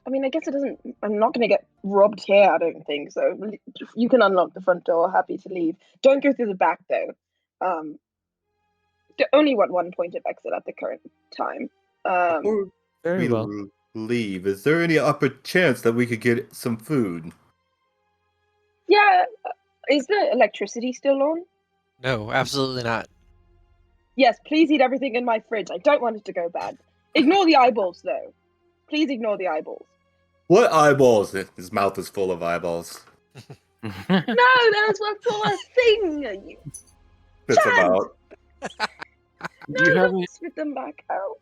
mean, I guess it doesn't. I'm not going to get robbed here. I don't think so. You can unlock the front door. Happy to leave. Don't go through the back though. Only want one point of exit at the current time. Before Very we well. leave, is there any upper chance that we could get some food? Yeah. Is the electricity still on? No, absolutely not. Yes. Please eat everything in my fridge. I don't want it to go bad. Ignore the eyeballs though. Please ignore the eyeballs. What eyeballs? His mouth is full of eyeballs. No, those were for a thing. You Spits them Chad! out. No, You have don't any- spit them back out.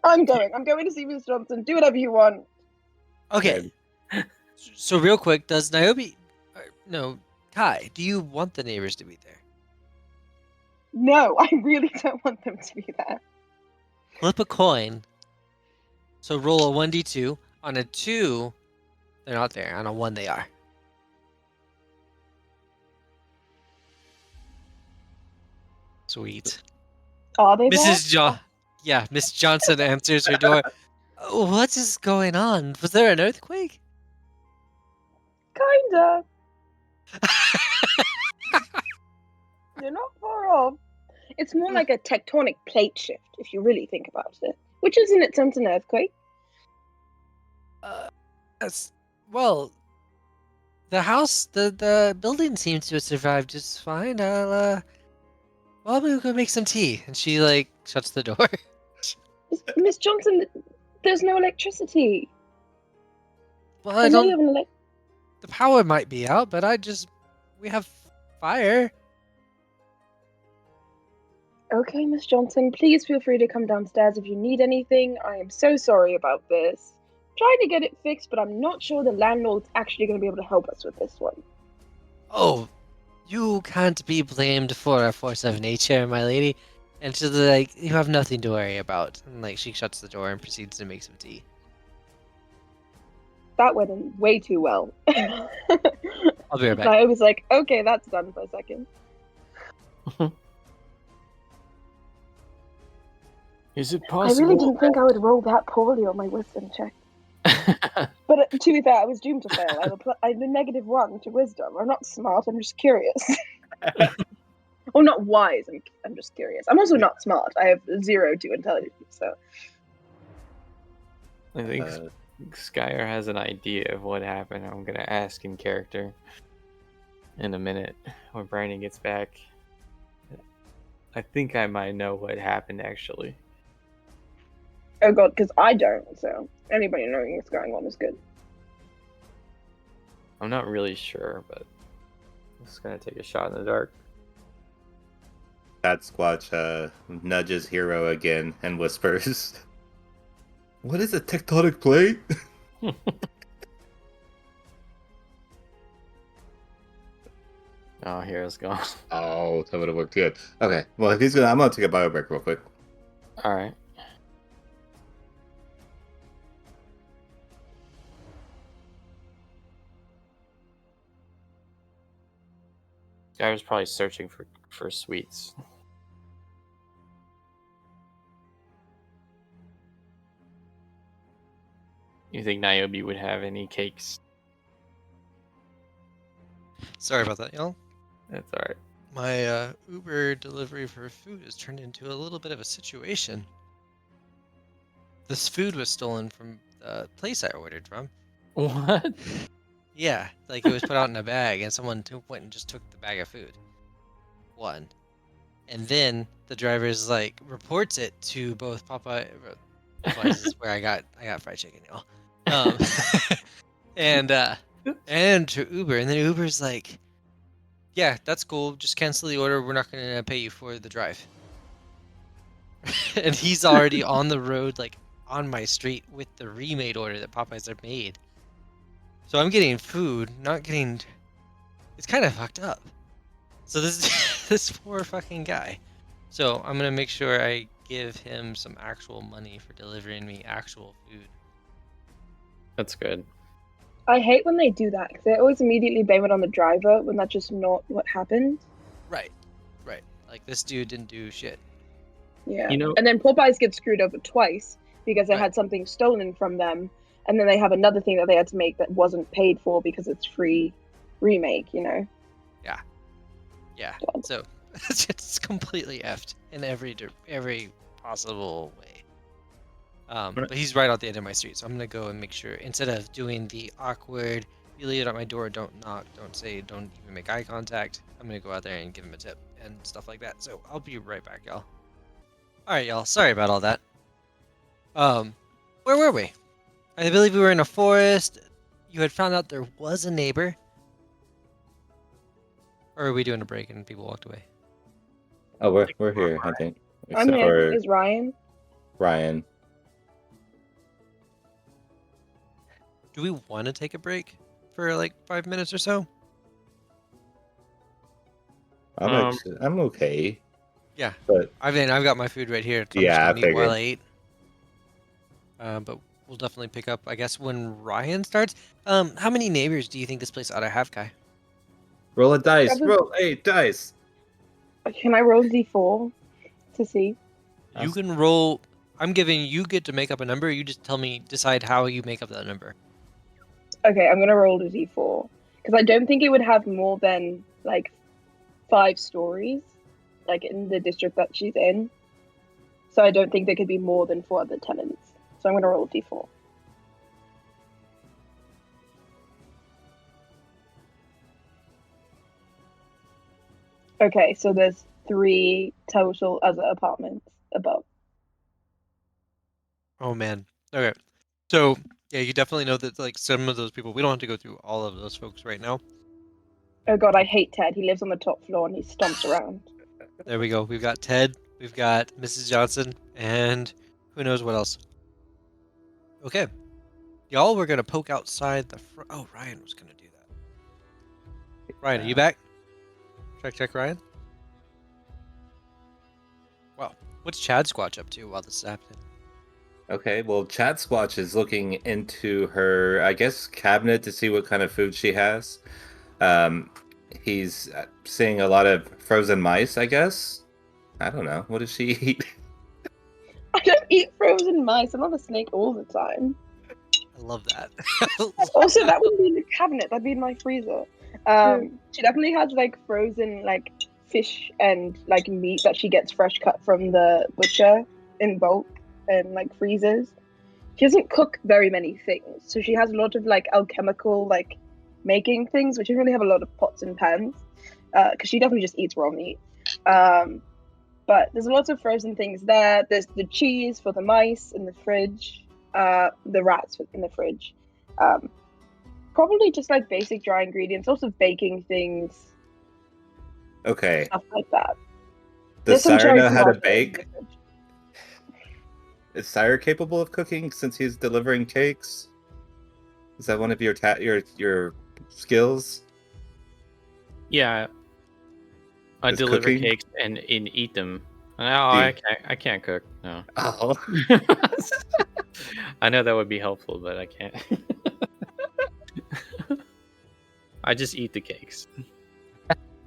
I'm going to see Miss Johnson. Do whatever you want. Okay. So real quick, does Niobe... No, Kai, do you want the neighbors to be there? No, I really don't want them to be there. Flip a coin. So roll a 1d2. On a 2, they're not there. On a 1, they are. Sweet. Are they Mrs. there? Yeah, Miss Johnson answers her door. Oh, what is going on? Was there an earthquake? Kinda. You're not far off. It's more like a tectonic plate shift, if you really think about it. Which is in its sense an earthquake. Well, the building seems to have survived just fine. Well, I'm gonna go make some tea. And she, like, shuts the door. Miss Johnson, there's no electricity. Well, I know you have an the power might be out, but we have fire. Okay, Miss Johnson, please feel free to come downstairs if you need anything. I am so sorry about this. Trying to get it fixed, but I'm not sure the landlord's actually going to be able to help us with this one. Oh, you can't be blamed for a force of nature, my lady. And she's like, you have nothing to worry about. And, like, she shuts the door and proceeds to make some tea. That went in way too well. I'll be right back. I was like, okay, that's done for a second. Is it I possible? really didn't think I would roll that poorly on my wisdom check. But to be fair, I was doomed to fail. I have a -1 to wisdom. I'm not smart, I'm just curious. Or not wise, I'm just curious. I'm also not smart. I have 0 to intelligence, so. I think Skyer has an idea of what happened. I'm gonna ask in character in a minute when Brandon gets back. I think I might know what happened actually. Oh god, because I don't, so anybody knowing what's going on is good. I'm not really sure, but I'm just gonna take a shot in the dark. Cat Squatch nudges Hero again and whispers, "What is a tectonic plate?" Oh, Hero's gone. Oh, that would have worked good. Okay, well, if he's gonna, I'm gonna take a bio break real quick. All right. Guy was probably searching for sweets. You think Niobe would have any cakes? Sorry about that, y'all. That's all right. My Uber delivery for food has turned into a little bit of a situation. This food was stolen from the place I ordered from. What? Yeah, like it was put out in a bag, and someone went and just took the bag of food. One, and then the driver's like reports it to both Popeyes is where I got fried chicken, y'all. Um, and to Uber, and then Uber's like, yeah, that's cool. Just cancel the order. We're not gonna pay you for the drive. And he's already on the road, like on my street with the remade order that Popeyes have made. So I'm getting food, not getting. It's kind of fucked up. So this this poor fucking guy. So I'm gonna make sure I give him some actual money for delivering me actual food. That's good. I hate when they do that because they always immediately blame it on the driver when that's just not what happened. Right. Like this dude didn't do shit. Yeah. You know- And then Popeyes get screwed over twice because they Right. had something stolen from them, and then they have another thing that they had to make that wasn't paid for because it's free remake, you know? Yeah. God. So it's completely effed in every possible way. But he's right out the end of my street, so I'm gonna go and make sure instead of doing the awkward, you leave it at my door, don't knock, don't even make eye contact. I'm gonna go out there and give him a tip and stuff like that. So I'll be right back, y'all. All right, y'all. Sorry about all that. Where were we? I believe we were in a forest. You had found out there was a neighbor. Or are we doing a break and people walked away? Oh, we're here, I think, I'm except here. for Is Ryan? Ryan. Do we want to take a break for like 5 minutes or so? I'm okay. Yeah. But I've got my food right here. So I'm Yeah, I just gonna eat while I figured. eat. But we'll definitely pick up, I guess, when Ryan starts. How many neighbors do you think this place ought to have, Kai? roll a dice. Probably- Roll 8 dice. Can I roll D4 to see? You can roll. I'm giving you get to make up a number. You just decide how you make up that number. Okay, I'm gonna roll a D4 because I don't think it would have more than like 5 stories, like in the district that she's in. So I don't think there could be more than 4 other tenants. So I'm gonna roll a D4. Okay, so there's 3 total other apartments above. Oh man. Okay. So yeah, you definitely know that like some of those people. We don't have to go through all of those folks right now. Oh god, I hate Ted. He lives on the top floor and he stomps around. There we go. We've got Ted. We've got Mrs. Johnson, and who knows what else. Okay. Y'all, we're gonna poke outside the front. Oh, Ryan was gonna do that. Ryan, are you back? Check, Ryan. Wow. What's Chad Squatch up to while this is happening? Okay, well, Chad Squatch is looking into her, I guess, cabinet to see what kind of food she has. He's seeing a lot of frozen mice, I guess. I don't know. What does she eat? I don't eat frozen mice. I'm not a snake all the time. I love that. Also, that wouldn't be in the cabinet. That'd be in my freezer. She definitely has like frozen like fish and like meat that she gets fresh cut from the butcher in bulk and like freezers. She doesn't cook very many things, so she has a lot of like alchemical like making things, but she doesn't really have a lot of pots and pans because she definitely just eats raw meat. But there's lots of frozen things there. There's the cheese for the mice in the fridge, the rats in the fridge. Probably just like basic dry ingredients, lots of baking things, Okay. stuff like that. Does There's some Sire cherry know how to tomatoes in bake? the fridge. Is Sire capable of cooking since he's delivering cakes? Is that one of your your skills? Yeah, I Is deliver cooking? cakes and eat them. No, Do I you- can't. I can't cook. No. Oh. I know that would be helpful, but I can't. I just eat the cakes.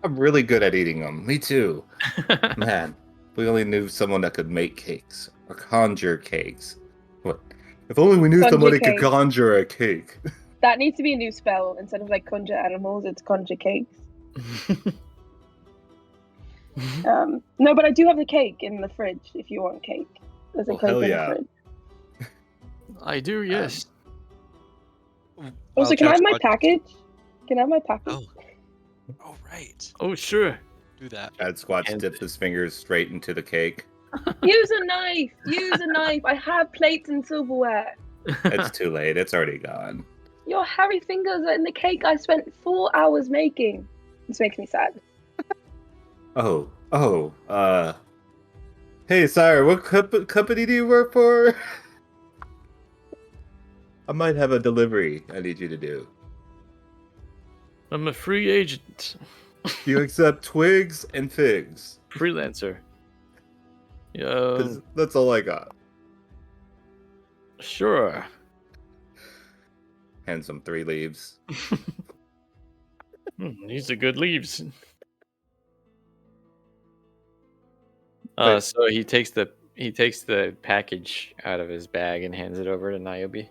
I'm really good at eating them. Me too. Man, we only knew someone that could make cakes or conjure cakes. What? If only we knew Conjure someone who could cake. conjure a cake. That needs to be a new spell. Instead of like conjure animals, it's conjure cakes. No, but I do have the cake in the fridge if you want cake. There's a Well, cake hell in yeah. the fridge. I do, yes. Also, While can I have Chad my Squatch- package? Can I have my package? Oh, right. Oh, sure. Do that. Chad Squatch And- dips his fingers straight into the cake. Use a knife! Use a knife! I have plates and silverware. It's too late. It's already gone. Your hairy fingers are in the cake I spent 4 hours making. This makes me sad. Hey, Sire, what company do you work for? I might have a delivery I need you to do. I'm a free agent. Do you accept twigs and figs? Freelancer. 'Cause that's all I got. Sure. Hands him 3 leaves. These are good leaves. Wait. So he takes the package out of his bag and hands it over to Niobe.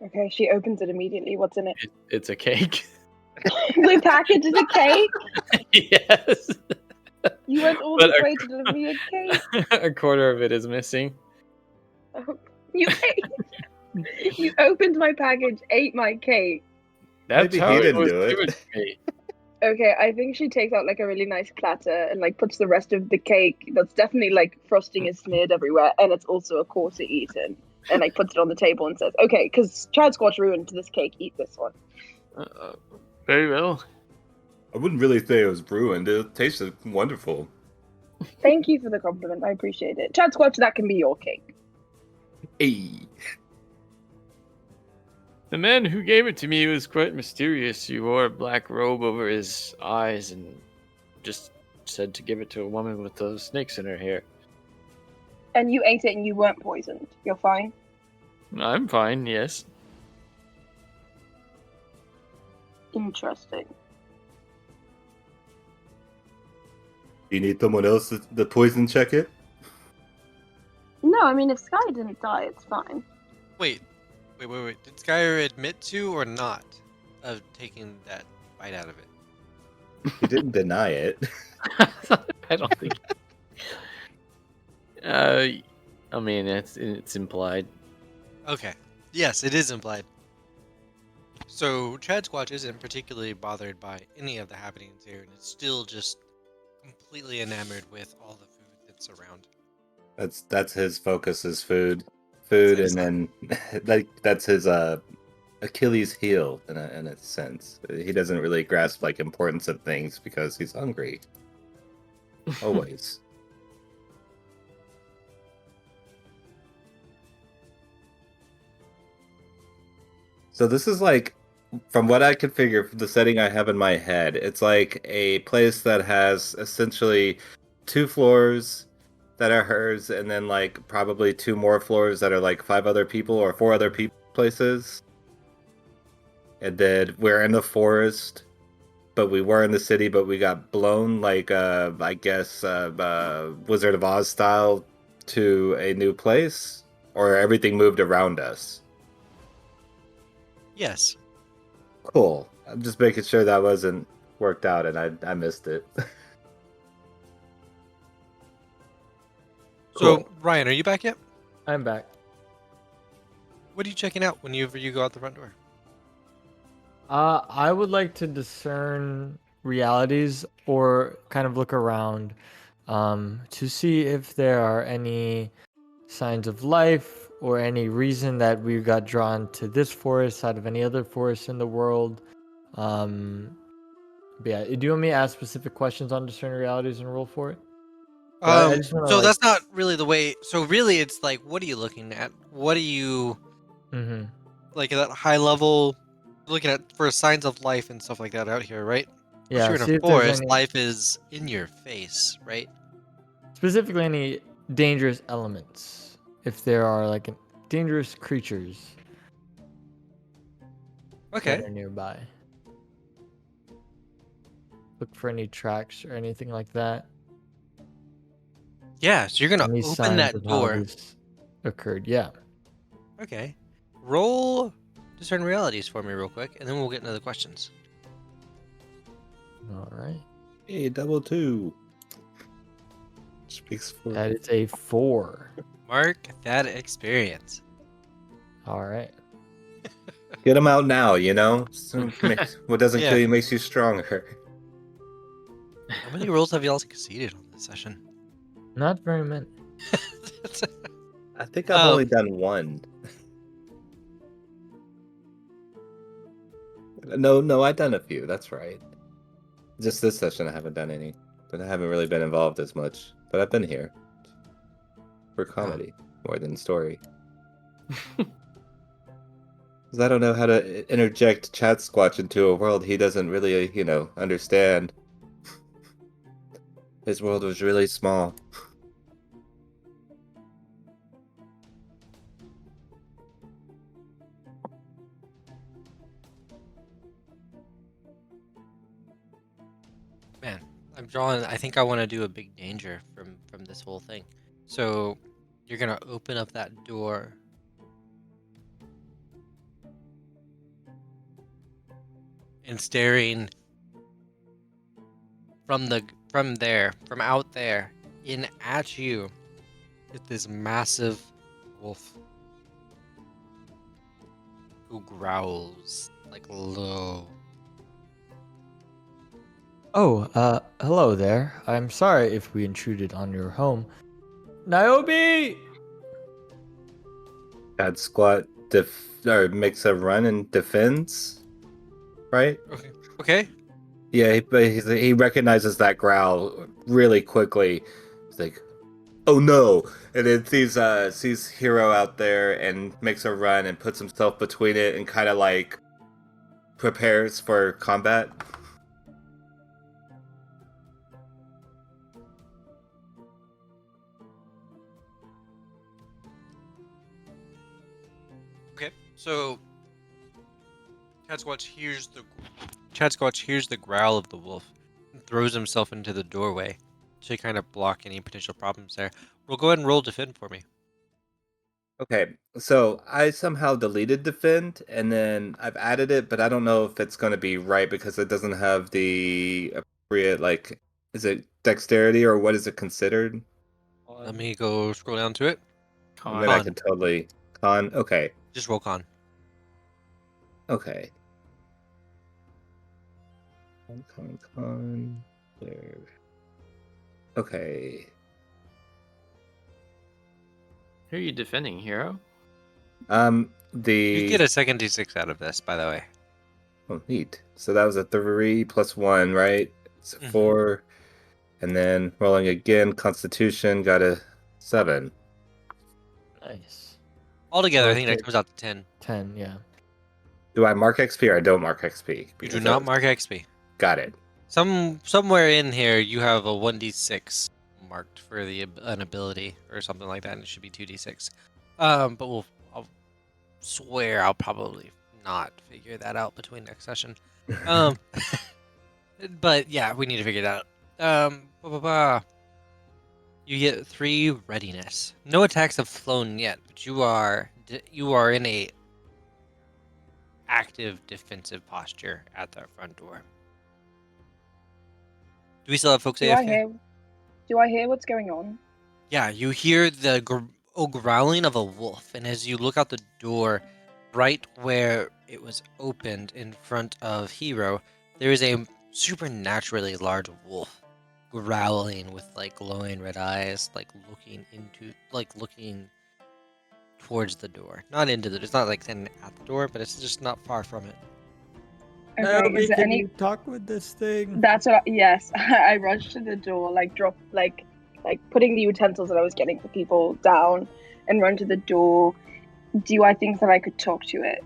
Okay, she opens it immediately. What's in it? It's a cake. The package is a cake? Yes. You went all But this a- way to deliver me a cake? A quarter of it is missing. You You opened my package, ate my cake. That's Maybe how he it didn't was do it. given to me. Okay, I think she takes out like a really nice platter and like puts the rest of the cake that's definitely like frosting is smeared everywhere and it's also a quarter eaten and like puts it on the table and says, okay, because Chad Squatch ruined this cake, eat this one. Very well. I wouldn't really say it was ruined. It tasted wonderful. Thank you for the compliment, I appreciate it. Chad Squatch, that can be your cake. Hey. The man who gave it to me was quite mysterious. He wore a black robe over his eyes and just said to give it to a woman with those snakes in her hair. And you ate it and you weren't poisoned. You're fine? I'm fine, yes. Interesting. You need someone else to poison check it? No, I mean, if Sky didn't die, it's fine. Wait. Did Skyer admit to or not of taking that bite out of it? He didn't deny it. I don't think. I mean, it's implied. Okay. Yes, it is implied. So Chad Squatch isn't particularly bothered by any of the happenings here, and is still just completely enamored with all the food that's around. That's his focus is food, and then that's his Achilles heel in a sense. He doesn't really grasp like importance of things because he's hungry. Always. So this is like, from what I can figure, the setting I have in my head, it's like a place that has essentially 2 floors that are hers, and then like probably 2 more floors that are like 5 other people or 4 other people places. And then we're in the forest, but we were in the city, but we got blown like I guess Wizard of Oz style to a new place, or everything moved around us. Yes. Cool. I'm just making sure that wasn't worked out and I missed it. So, Cool. Ryan, are you back yet? I'm back. What are you checking out whenever you go out the front door? I would like to discern realities or kind of look around to see if there are any signs of life or any reason that we got drawn to this forest out of any other forest in the world. But yeah, do you want me to ask specific questions on discerning realities and roll for it? I just want to So like. that's not really the way. So really, it's like, what are you looking at? What are you Mm-hmm. like at that high level looking at for signs of life and stuff like that out here, right? If Yeah, you're in a see if there's forest, any life is in your face, right? specifically any dangerous elements. If there are like dangerous creatures Okay. that are nearby. Look for any tracks or anything like that. Yeah, so you're gonna Any open signs that of how door. this occurred. Yeah. Okay. Roll discern realities for me real quick, and then we'll get into the questions. All right. Hey, double 2. Speaks for. That is a 4. Mark that experience. All right. Get them out now, you know? What doesn't Yeah. kill you makes you stronger. How many rolls have y'all succeeded on this session? Not very many. I think I've only Um, done one. No, I've done a few. That's right. Just this session, I haven't done any. But I haven't really been involved as much. But I've been here for comedy more than story. Because I don't know how to interject Chat Squatch into a world he doesn't really, understand. His world was really small. Man, I'm drawing. I think I want to do a big danger from this whole thing. So you're gonna open up that door. And staring from out there, in at you, is this massive wolf who growls like low. Oh, hello there. I'm sorry if we intruded on your home. Niobe! Chat Squat makes a run and defends, right? Okay. Yeah, he recognizes that growl really quickly. He's like, "Oh no!" And then sees Hero out there and makes a run and puts himself between it and kind of like prepares for combat. Okay. So Chad hears the growl of the wolf and throws himself into the doorway to kind of block any potential problems there. We'll go ahead and roll defend for me. Okay, so I somehow deleted defend and then I've added it, but I don't know if it's going to be right because it doesn't have the appropriate, like, is it dexterity or what is it considered? Let me go scroll down to it. And then I Con. can totally con. Okay, Just roll con. okay. Con. There. Okay. Who are you defending, Hero? You get a second d6 out of this, by the way. Oh, neat. So that was a 3 plus 1, right? It's a Mhm. 4. And then rolling again, Constitution got a 7. Nice. Altogether, I think Okay. that comes out to 10. 10, yeah. Do I mark XP or I don't mark XP? You Because do that not was- mark XP. Got it. Somewhere in here, you have a 1d6 marked for an ability or something like that, and it should be 2d6. But I'll swear I'll probably not figure that out between next session. But yeah, we need to figure it out. You get 3 readiness. No attacks have flown yet, but you are in a active defensive posture at that front door. Do we still have folks Do I AFK? hear what's going on? Yeah, you hear the growling of a wolf, and as you look out the door, right where it was opened in front of Hero, there is a supernaturally large wolf growling with like glowing red eyes, like looking towards the door, not into the. It's not like standing at the door, but it's just not far from it. Okay, Naomi, is there can any? you talk with this thing? That's what. Yes, I rushed to the door, like putting the utensils that I was getting for people down, and run to the door. Do I think that I could talk to it?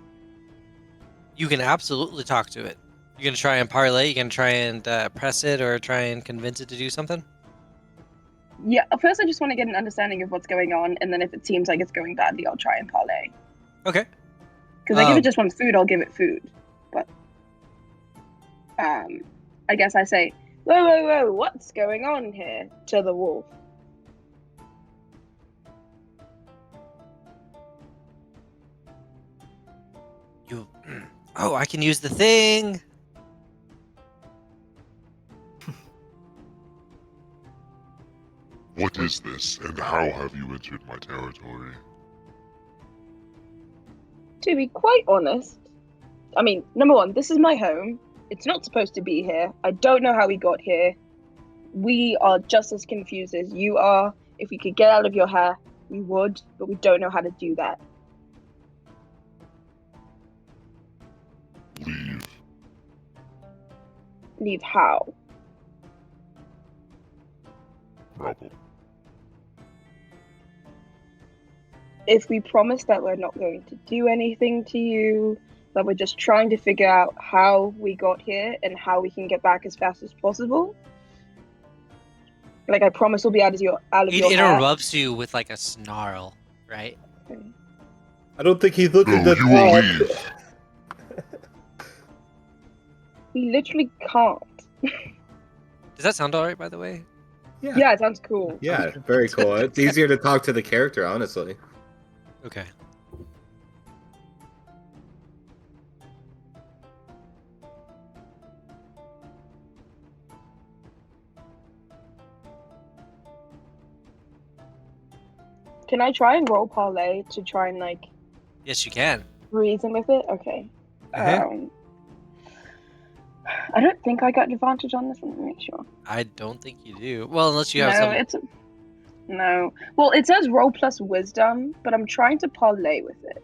You can absolutely talk to it. You can try and parlay. You can try and press it or try and convince it to do something. Yeah. First, I just want to get an understanding of what's going on, and then if it seems like it's going badly, I'll try and parlay. Okay. Because like if it just wants food, I'll give it food. But I guess I say, whoa, whoa, whoa, what's going on here? To the wolf. You. Oh, I can use the thing. What is this, and how have you entered my territory? To be quite honest, I mean, number one, this is my home. It's not supposed to be here. I don't know how we got here. We are just as confused as you are. If we could get out of your hair, we would, but we don't know how to do that. Leave. Leave how? Problem. If we promise that we're not going to do anything to you, that we're just trying to figure out how we got here and how we can get back as fast as possible. Like I promise we'll be out of your It hair. interrupts you with like a snarl, right? I don't think he's looking No, to you will talk. leave. We literally can't. Does that sound alright, by the way? Yeah, it sounds cool. Yeah, very cool. It's easier to talk to the character, honestly. Okay. Can I try and roll parlay to try and like Yes, you can. reason with it? Okay. Uh-huh. I don't think I got advantage on this. Let me make sure. I don't think you do. Well, unless you have some. No. Well, it says roll plus wisdom, but I'm trying to parlay with it.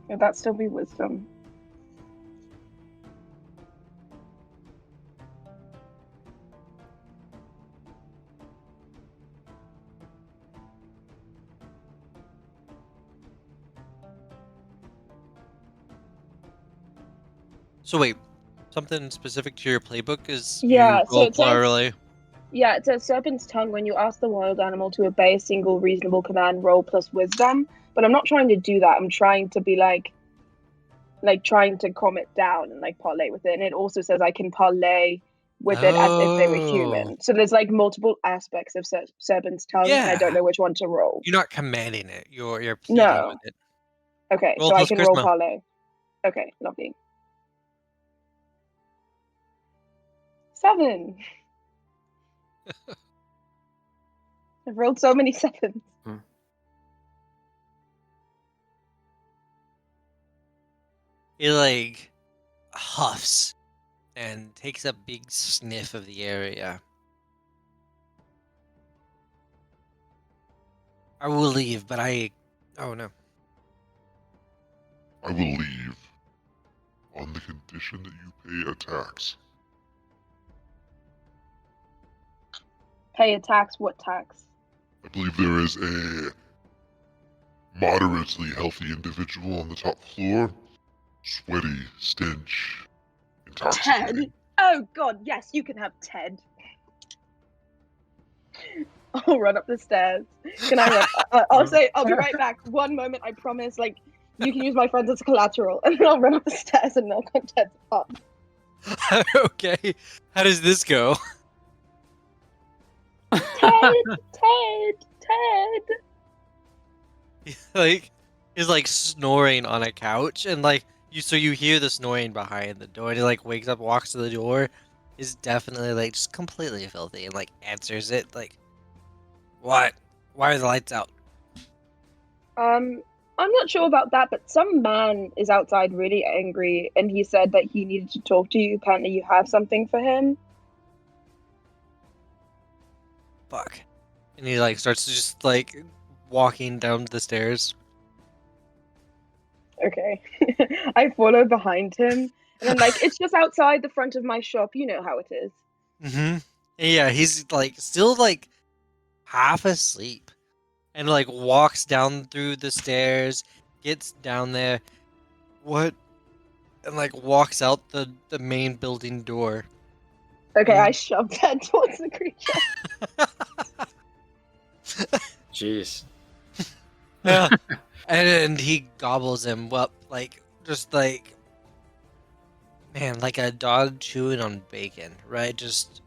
Would that still be wisdom? So wait, something specific to your playbook is Yeah, you so roll it says- plurally. Yeah, it says Serpent's Tongue. When you ask the wild animal to obey a single reasonable command, roll plus wisdom. But I'm not trying to do that. I'm trying to be like trying to calm it down and like parlay with it. And it also says I can parlay with it as if they were human. So there's like multiple aspects of Serpent's Tongue, and I Yeah. don't know which one to roll. You're not commanding it. You're pleading No. with it. Okay, Roll so I plus can roll charisma. parlay. Okay, lovely. 7. I've rolled so many 7s. It like huffs and takes a big sniff of the area. I will leave, but oh no. I will leave on the condition that you pay a tax. Pay a tax? What tax? I believe there is a moderately healthy individual on the top floor. Sweaty, stench, intoxicating. Ted? Oh god, yes, you can have Ted. I'll run up the stairs. Can I run? I'll say, I'll be right back. One moment, I promise. Like, you can use my friends as collateral. And then I'll run up the stairs and knock on Ted's up. Okay. How does this go? Ted! Like is like snoring on a couch and like you hear the snoring behind the door and he like wakes up, walks to the door, is definitely like just completely filthy and like answers it like, what? Why are the lights out? I'm not sure about that, but some man is outside really angry, and he said that he needed to talk to you. Apparently, you have something for him. Fuck. And he like starts to just like walking down the stairs. Okay. I follow behind him, and then like it's just outside the front of my shop. You know how it is. Mm-hmm. Yeah, he's like still like half asleep. And like walks down through the stairs, gets down there, what and like walks out the main building door. Okay, I And shoved that towards the creature. Jeez. yeah. And he gobbles him up like just like man, like a dog chewing on bacon, right? Just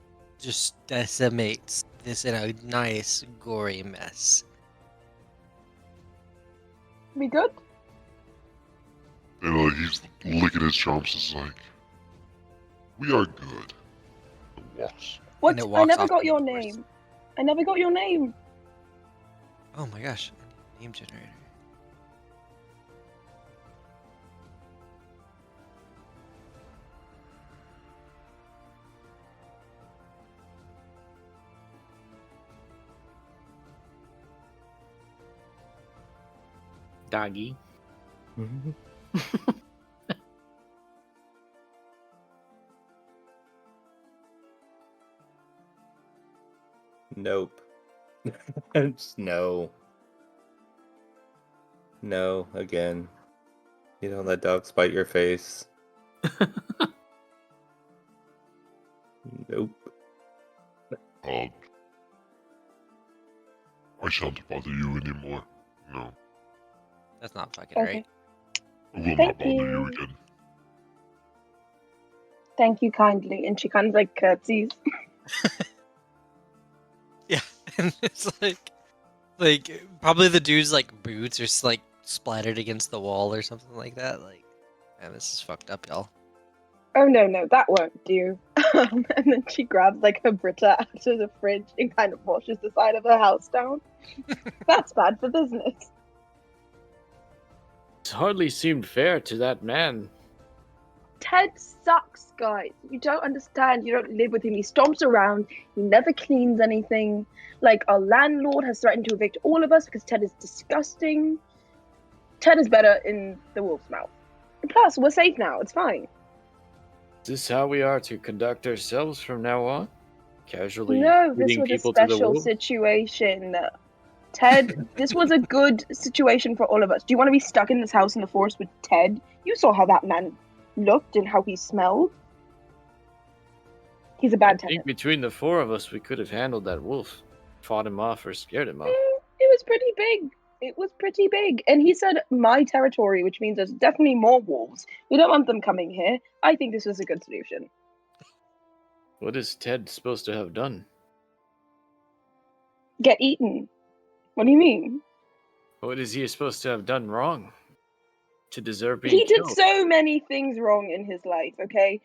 decimates this in a nice gory mess. We good? And he's licking his chops, just like, we are good. And walks. What? And it I walks never off got your indoors. name. I never got your name. Oh my gosh, name generator. Doggy. Nope. No. No, again. You don't let dogs bite your face. Nope. I shan't bother you anymore. No, That's not fucking Okay. right. I will Thank not bother you you. again. Thank you kindly. And she kind of like curtsies. Yeah, and it's like probably the dude's like boots are like splattered against the wall or something like that. Like, man, this is fucked up, y'all. Oh no, that won't do. And then she grabs like her Brita out of the fridge and kind of washes the side of her house down. That's bad for business. It hardly seemed fair to that man. Ted sucks, guys. You don't understand. You don't live with him. He stomps around. He never cleans anything. Like, our landlord has threatened to evict all of us because Ted is disgusting. Ted is better in the wolf's mouth. And plus, we're safe now. It's fine. Is this how we are to conduct ourselves from now on? Casually No, this leading was a people to the special wolves? situation. Ted, this was a good situation for all of us. Do you want to be stuck in this house in the forest with Ted? You saw how that man looked and how he smelled. He's a I bad think tenant. between the four of us, we could have handled that wolf, fought him off, or scared him off. It was pretty big. It was pretty big. And he said my territory, which means there's definitely more wolves. We don't want them coming here. I think this was a good solution. What is Ted supposed to have done? Get eaten. What do you mean? What is he supposed to have done wrong to deserve being He did killed? so many things wrong in his life, okay?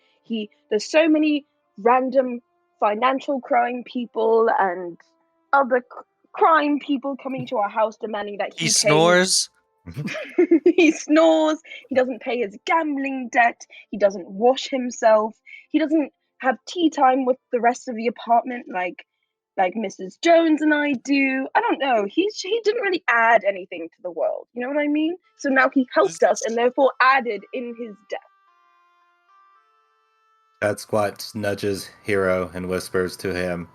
There's so many random financial crime people and other crime people coming to our house demanding that He he pay his snores. he snores, he doesn't pay his gambling debt, he doesn't wash himself, he doesn't have tea time with the rest of the apartment like Mrs. Jones and I do. I don't know. He didn't really add anything to the world. You know what I mean? So now he helped us and therefore added in his death. Cat Squat nudges Hero and whispers to him,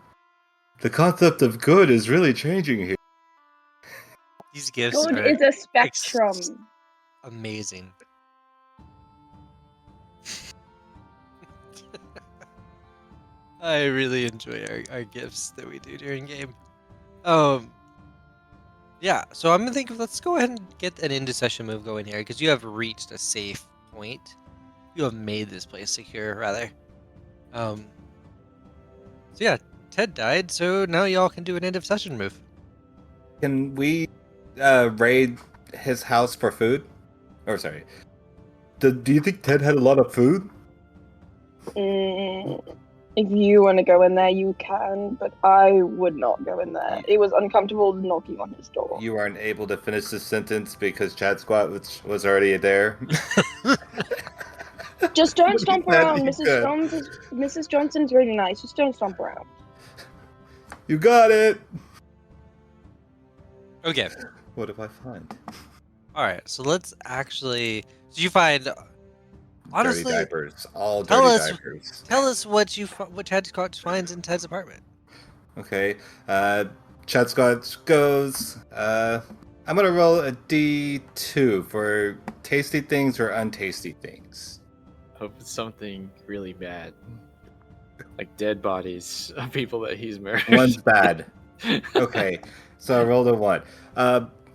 "The concept of good is really changing here." These gifts Good are is a spectrum. amazing. I really enjoy our gifts that we do during game. Yeah, so I'm gonna think let's go ahead and get an into session move going here because you have reached a safe point. You have made this place secure, rather. So yeah, Ted died, so now y'all can do an end of session move. Can we raid his house for food? Or sorry. Do you think Ted had a lot of food? If you want to go in there, you can, but I would not go in there. It was uncomfortable knocking on his door. You weren't able to finish the sentence because Chad Squat was already there. Just don't stomp That'd around. be good. Mrs. Johnson's really nice. Just don't stomp around. You got it. Okay. What do I find? All right. So let's actually. So you find. Honestly, dirty diapers. All tell dirty us- diapers. tell us what Chad Scott finds in Ted's apartment. Okay. Chad Scott goes. I'm gonna roll a D2 for tasty things or untasty things. Hope it's something really bad, like dead bodies of people that he's murdered. One's bad. Okay, so I rolled a 1.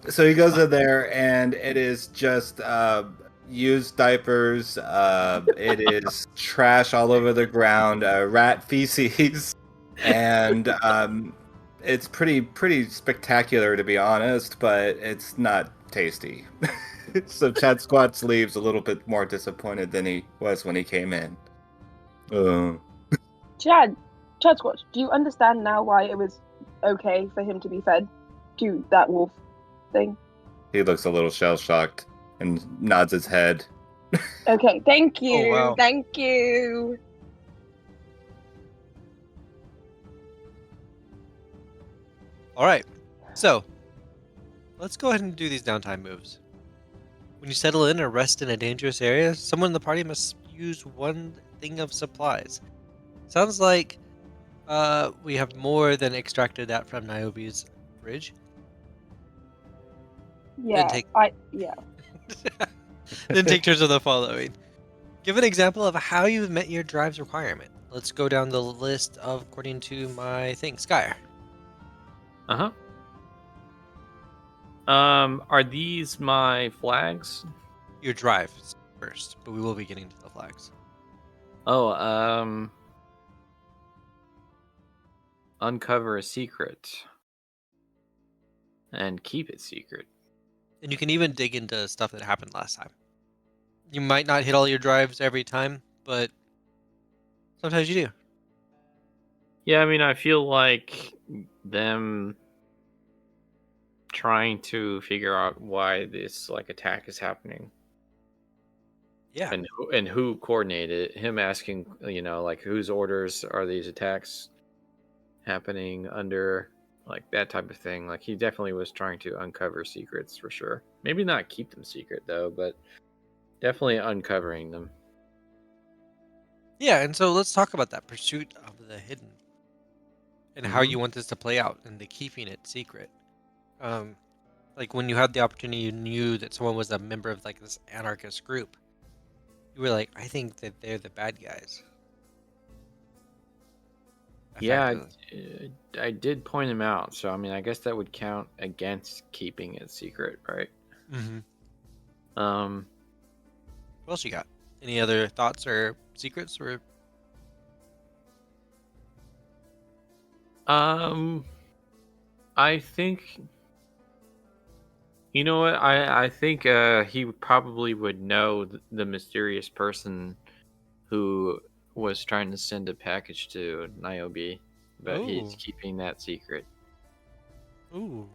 So he goes in there, and it is just used diapers. It is trash all over the ground. Rat feces, and it's pretty spectacular, to be honest. But it's not tasty. So Chad Squatch leaves a little bit more disappointed than he was when he came in. Chad Squatch, do you understand now why it was okay for him to be fed to that wolf thing? He looks a little shell-shocked and nods his head. Okay, thank you. Oh, wow. Thank you. All right. So let's go ahead and do these downtime moves. When you settle in or rest in a dangerous area, someone in the party must use one thing of supplies. Sounds like we have more than extracted that from Niobe's fridge. Yeah, take- yeah. Then take turns of the following. Give an example of how you've met your drive's requirement. Let's go down the list of according to my thing. Skyer. Uh-huh. Are these my flags? Your drive first, but we will be getting to the flags. Oh, uncover a secret and keep it secret. And you can even dig into stuff that happened last time. You might not hit all your drives every time, but sometimes you do. Yeah, I mean, I feel like them trying to figure out why this like attack is happening Yeah. and who coordinated it. Him asking, like whose orders are these attacks happening under, like that type of thing. Like he definitely was trying to uncover secrets for sure. Maybe not keep them secret though, but definitely uncovering them. Yeah, and so let's talk about that pursuit of the hidden and how Mhm. you want this to play out and the keeping it secret. Like when you had the opportunity, you knew that someone was a member of like this anarchist group. You were like, I think that they're the bad guys. Yeah, I did point him out. So I mean, I guess that would count against keeping it secret, right? Mm-hmm. What else you got? Any other thoughts or secrets or? I think, you know what? I think he probably would know the mysterious person who was trying to send a package to Niobe, but he's Ooh. keeping that secret. Ooh.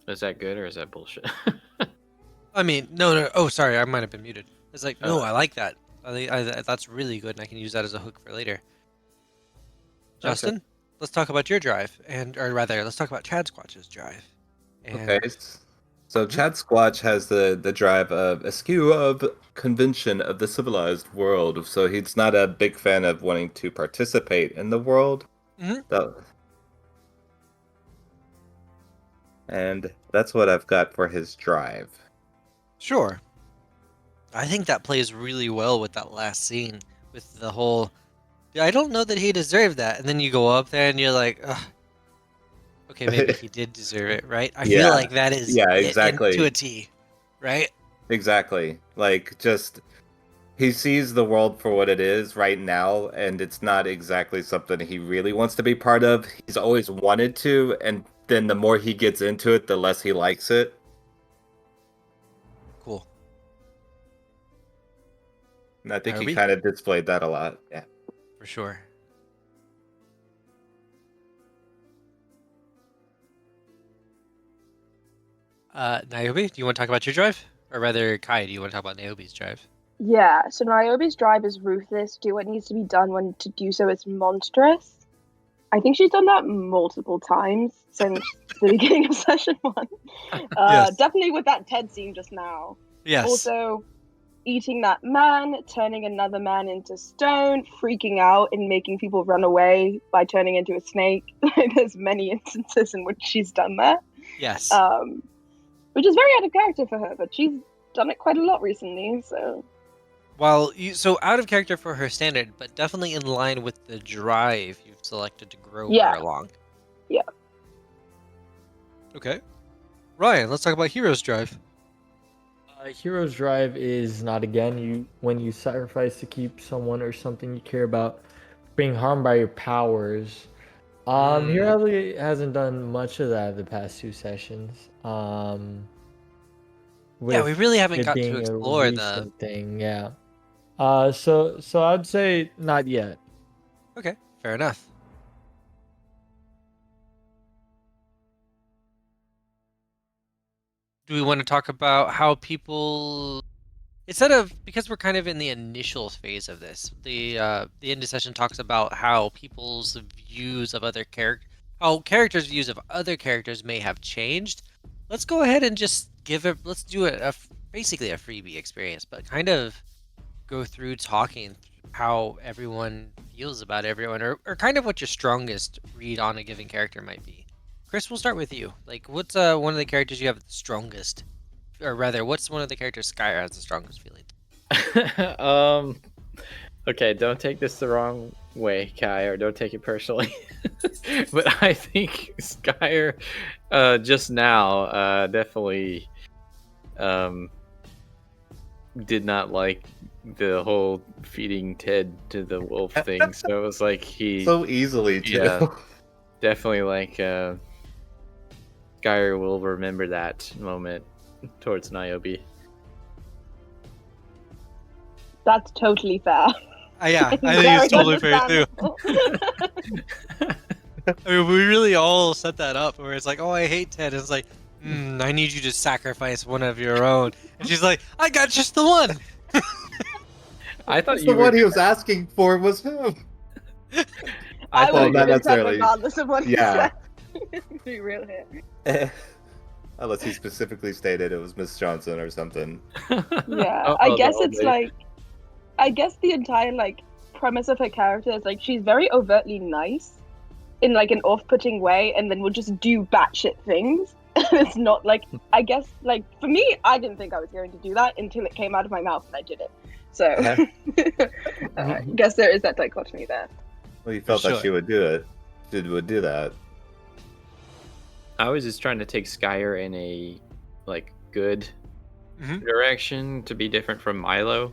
Is that good or is that bullshit? I mean, no. Oh, sorry, I might have been muted. It's like, no, Uh. I like that. That's really good, and I can use that as a hook for later. Justin, let's talk about your drive, or rather, let's talk about Chad Squatch's drive. And Okay. So Chad Squatch has the drive of eschew of convention of the civilized world. So he's not a big fan of wanting to participate in the world. Mhm. And that's what I've got for his drive. Sure. I think that plays really well with that last scene, with the whole. I don't know that he deserved that, and then you go up there and you're like, ugh. Okay, maybe he did deserve it, right? I feel Yeah. like that is Yeah, it exactly. to a T, right? Exactly. Like, just he sees the world for what it is right now, and it's not exactly something he really wants to be part of. He's always wanted to, and then the more he gets into it, the less he likes it. Cool. And I think he Irby? kind of displayed that a lot. Yeah. For sure. Niobe, do you want to talk about your drive? Or rather, Kai, do you want to talk about Niobe's drive? Yeah, so Niobe's drive is ruthless, do what needs to be done when to do so is monstrous. I think she's done that multiple times since the beginning of session 1. Yes. Definitely with that TED scene just now. Yes. Also, eating that man, turning another man into stone, freaking out and making people run away by turning into a snake. There's many instances in which she's done that. Yes. Which is very out of character for her, but she's done it quite a lot recently, so... So out of character for her standard, but definitely in line with the drive you've selected to grow Yeah. her along. Yeah. Okay. Ryan, let's talk about Hero's drive. Hero's drive is not when you sacrifice to keep someone or something you care about being harmed by your powers. Hero really hasn't done much of that the past 2 sessions. Yeah, we With really haven't it got to being a explore the. recent thing, yeah. So I'd say not yet. Okay, fair enough. Do we want to talk about how people, because we're kind of in the initial phase of this, the end of session talks about how people's views of how characters' views of other characters may have changed. Let's go ahead and just let's do basically a freebie experience, but kind of go through talking how everyone feels about everyone, or kind of what your strongest read on a given character might be. Chris, we'll start with you. Like, what's one of the characters you have the strongest, or rather, what's one of the characters Skyr has the strongest feeling? Okay, don't take this the wrong way, Kai, or don't take it personally. But I think Skyer just now definitely did not like the whole feeding Ted to the wolf thing. So it was like he So easily, too. Yeah. definitely like Skyer will remember that moment towards Niobe. That's totally fair. Yeah, I think Very it's totally fair too. understandable. I mean, we really all set that up where it's like, oh, I hate Ted. And it's like, I need you to sacrifice one of your own. And she's like, I got just the one. I thought That's you the were one he was asking for was him. I thought would not give it to necessarily. regardless of what Yeah. he said. Be real here. Unless he specifically stated it was Miss Johnson or something. Yeah, I guess it's like, I guess the entire like premise of her character is like she's very overtly nice in like an off-putting way, and then will just do batshit things. It's not like, I guess like for me, I didn't think I was going to do that until it came out of my mouth and I did it. So I guess there is that dichotomy there. Well, you felt Sure. that she would do it. She would do that. I was just trying to take Skyer in a like good direction to be different from Milo.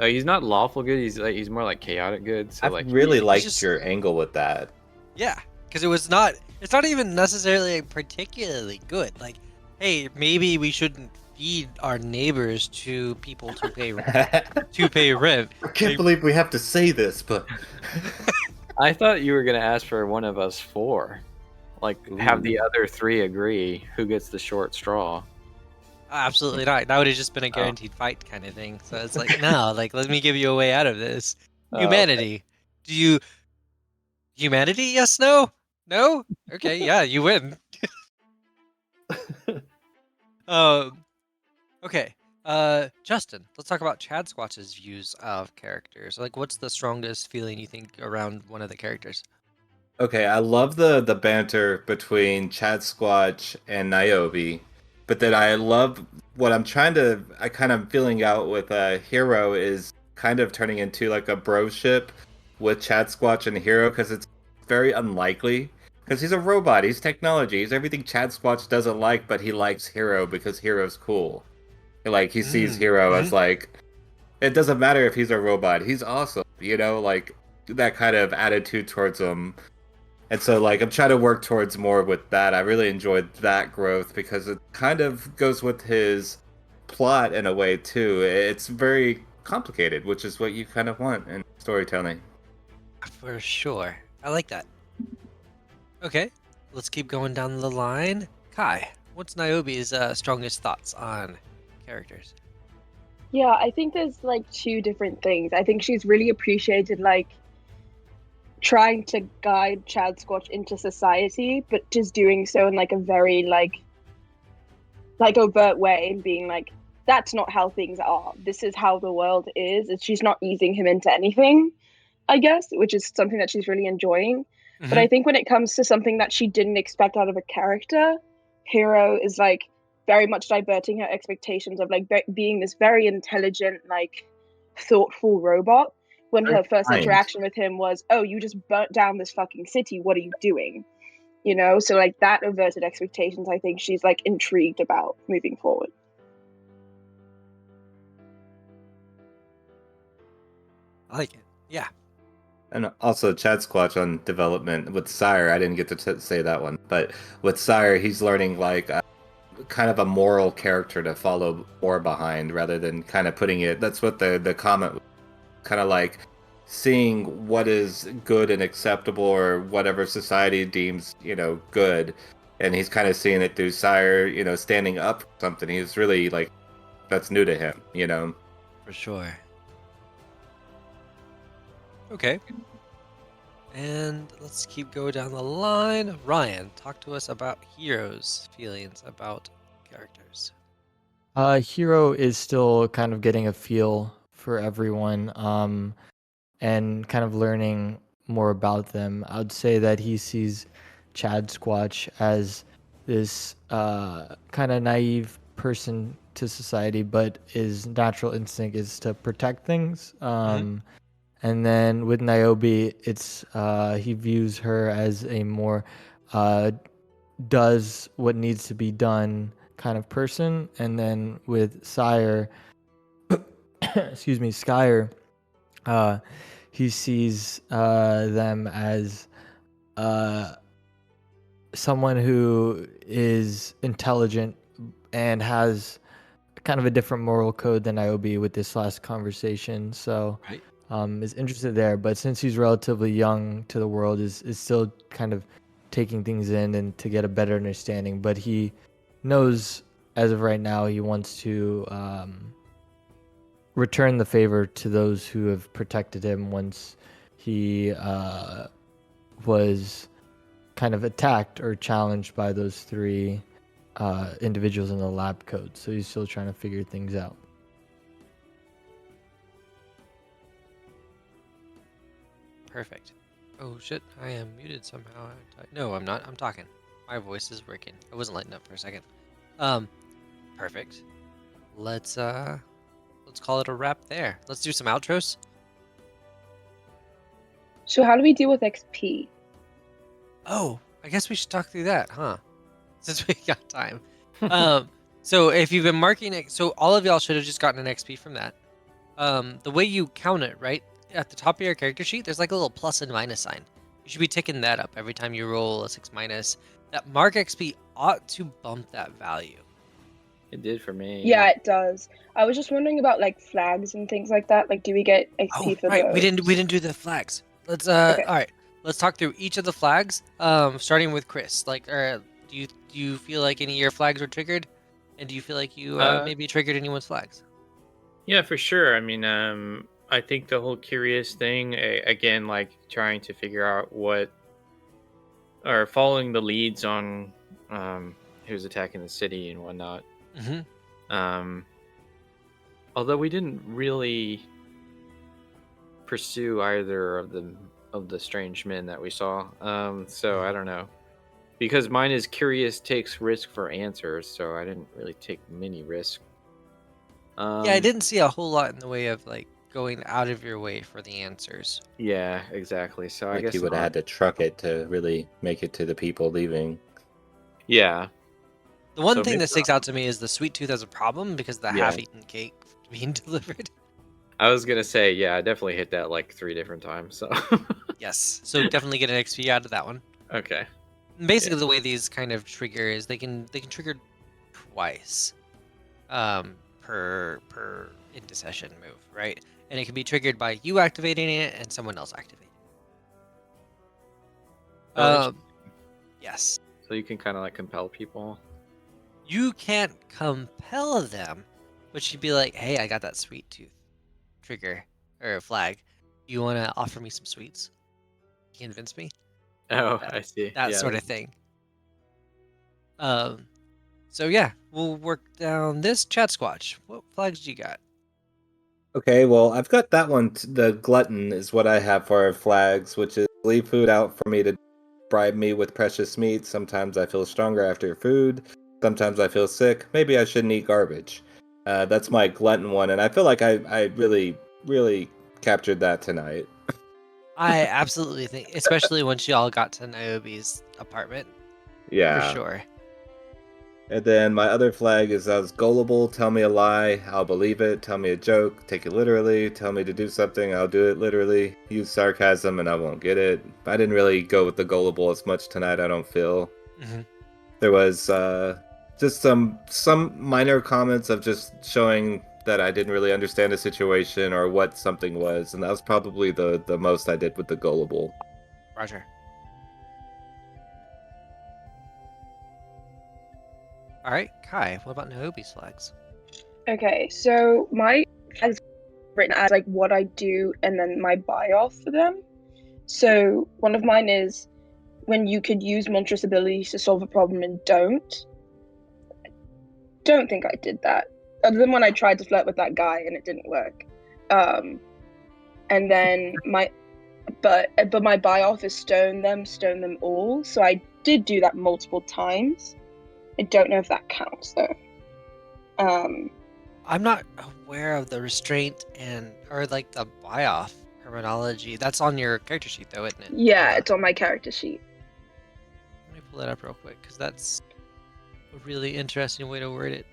He's not lawful good. He's more like chaotic good. So I like really he's liked just- your angle with that. Yeah, because it's not even necessarily particularly good. Like, hey, maybe we shouldn't feed our neighbors to people to pay rent. I can't believe we have to say this, but I thought you were gonna ask for one of us 4, like have the other 3 agree who gets the short straw. Absolutely not. That would have just been a guaranteed fight kind of thing. So it's like, no, like let me give you a way out of this. Humanity. Do you humanity? Yes, no? No? Okay, yeah, you win. Okay. Justin, let's talk about Chad Squatch's views of characters. Like what's the strongest feeling you think around one of the characters? okay, I love the banter between Chad Squatch and Niobe, but then I love what I kind of feeling out with Hero is kind of turning into like a broship with Chad Squatch and Hero, because it's very unlikely. Because he's a robot, he's technology, he's everything Chad Squatch doesn't like, but he likes Hero because Hero's cool. Like, he sees Hero as like, it doesn't matter if he's a robot, he's awesome, you know, like that kind of attitude towards him. And so, like, I'm trying to work towards more with that. I really enjoyed that growth because it kind of goes with his plot in a way, too. It's very complicated, which is what you kind of want in storytelling. For sure. I like that. Okay, let's keep going down the line. Kai, what's Niobe's strongest thoughts on characters? Yeah, I think there's like two different things. I think she's really appreciated like trying to guide Chad Squatch into society, but just doing so in like a very like overt way and being like, that's not how things are. This is how the world is. And she's not easing him into anything, I guess, which is something that she's really enjoying. But I think when it comes to something that she didn't expect out of a character, Hero is like very much diverting her expectations of like being this very intelligent, like thoughtful robot. When her Very first kind. interaction with him was, "Oh, you just burnt down this fucking city. What are you doing?" You know, so like that averted expectations. I think she's like intrigued about moving forward. I like it. Yeah. And also, Chad Squatch on development with Sire. I didn't get to say that one, but with Sire, he's learning like kind of a moral character to follow more behind rather than kind of putting it. That's what the comment kind of like seeing what is good and acceptable or whatever society deems good, and he's kind of seeing it through Sire, standing up for something. He's really like that's new to him. For sure. Okay. And let's keep going down the line. Ryan, talk to us about Hero's feelings about characters. Hero is still kind of getting a feel for everyone, and kind of learning more about them. I would say that he sees Chad Squatch as this kind of naive person to society, but his natural instinct is to protect things. And then with Niobe, it's he views her as a more does what needs to be done kind of person. And then with Sire, excuse me, Skyer, he sees them as someone who is intelligent and has kind of a different moral code than Niobe with this last conversation. So Right. is interested there. But since he's relatively young to the world, is still kind of taking things in and to get a better understanding. But he knows as of right now he wants to return the favor to those who have protected him once he was kind of attacked or challenged by those three individuals in the lab code. So he's still trying to figure things out. Perfect. Oh shit, I am muted somehow. No, I'm not. I'm talking. My voice is working. I wasn't lighting up for a second. Perfect. Let's call it a wrap there. Let's do some outros. So how do we deal with XP? Oh, I guess we should talk through that, huh? Since we got time. So if you've been marking it, so all of y'all should have just gotten an XP from that. The way you count it, right? At the top of your character sheet, there's like a little plus and minus sign. You should be ticking that up every time you roll a 6 minus. That mark XP ought to bump that value. It did for me. Yeah, it does. I was just wondering about like flags and things like that. Like, do we get XP Oh, for right. those? We didn't do the flags. Let's Okay. all right. Let's talk through each of the flags. Starting with Chris. Like, do you feel like any of your flags were triggered? And do you feel like you maybe triggered anyone's flags? Yeah, for sure. I mean, I think the whole curious thing, again, like trying to figure out what, or following the leads on who's attacking the city and whatnot. Although we didn't really pursue either of the strange men that we saw. So I don't know. Because mine is curious takes risk for answers, so I didn't really take many risks. Yeah, I didn't see a whole lot in the way of like going out of your way for the answers. Yeah, exactly. So I Like guess he would have had to truck it to really make it to the people leaving. Yeah. The one So thing maybe that sticks out to me is the sweet tooth as a problem because of the Yeah. half-eaten cake being delivered. I was gonna say, yeah, I definitely hit that like 3 different times. So Yes, so definitely get an XP out of that one. Okay. Basically, the way these kind of trigger is they can trigger twice, per intercession move, right? And it can be triggered by you activating it and someone else activating. Oh, Yes. so you can kind of like compel people. You can't compel them, but you'd be like, "Hey, I got that sweet tooth trigger or flag. You want to offer me some sweets? Convince me." Oh, That, I see. that Yeah. sort of thing. So yeah, we'll work down this chat squatch. What flags do you got? Okay, well, I've got that one. The glutton is what I have for our flags, which is leave food out for me to bribe me with precious meat. Sometimes I feel stronger after food. Sometimes I feel sick. Maybe I shouldn't eat garbage. That's my glutton one, and I feel like I really, really captured that tonight. I absolutely think, especially once y'all got to Niobe's apartment, for Yeah. sure. And then my other flag is I was gullible. Tell me a lie, I'll believe it. Tell me a joke, take it literally. Tell me to do something, I'll do it literally. Use sarcasm and I won't get it. I didn't really go with the gullible as much tonight, I don't feel. Mhm. There was just some minor comments of just showing that I didn't really understand the situation or what something was, and that was probably the most I did with the gullible. Roger. All right, Kai. What about Niobe's flags? Okay, so my flags written as like what I do and then my buy off for them. So one of mine is when you could use monstrous abilities to solve a problem and don't. Don't think I did that. Other than when I tried to flirt with that guy and it didn't work. And then but my buy off is stone them all. So I did do that multiple times. I don't know if that counts though. I'm not aware of the restraint or like the buy off terminology. That's on your character sheet, though, isn't it? Yeah, it's on my character sheet. Let me pull it up real quick because that's a really interesting way to word it.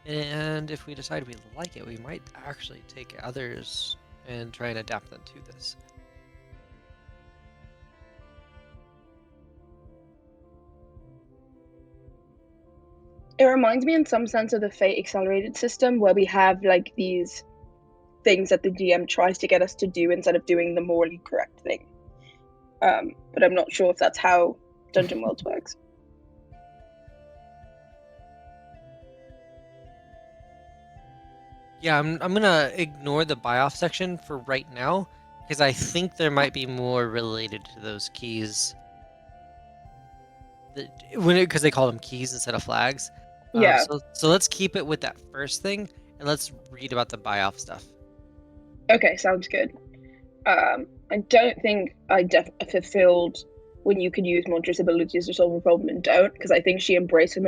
And if we decide we like it, we might actually take others and try and adapt them to this. It reminds me in some sense of the Fate Accelerated system where we have like these things that the DM tries to get us to do instead of doing the morally correct thing. But I'm not sure if that's how Dungeon Worlds works. Yeah, I'm gonna ignore the buy off section for right now because I think there might be more related to those keys. Because they call them keys instead of flags. Yeah. So let's keep it with that first thing and let's read about the buy off stuff. Okay, sounds good. I don't think I fulfilled when you could use monstrous abilities to solve a problem and don't, because I think she embraced her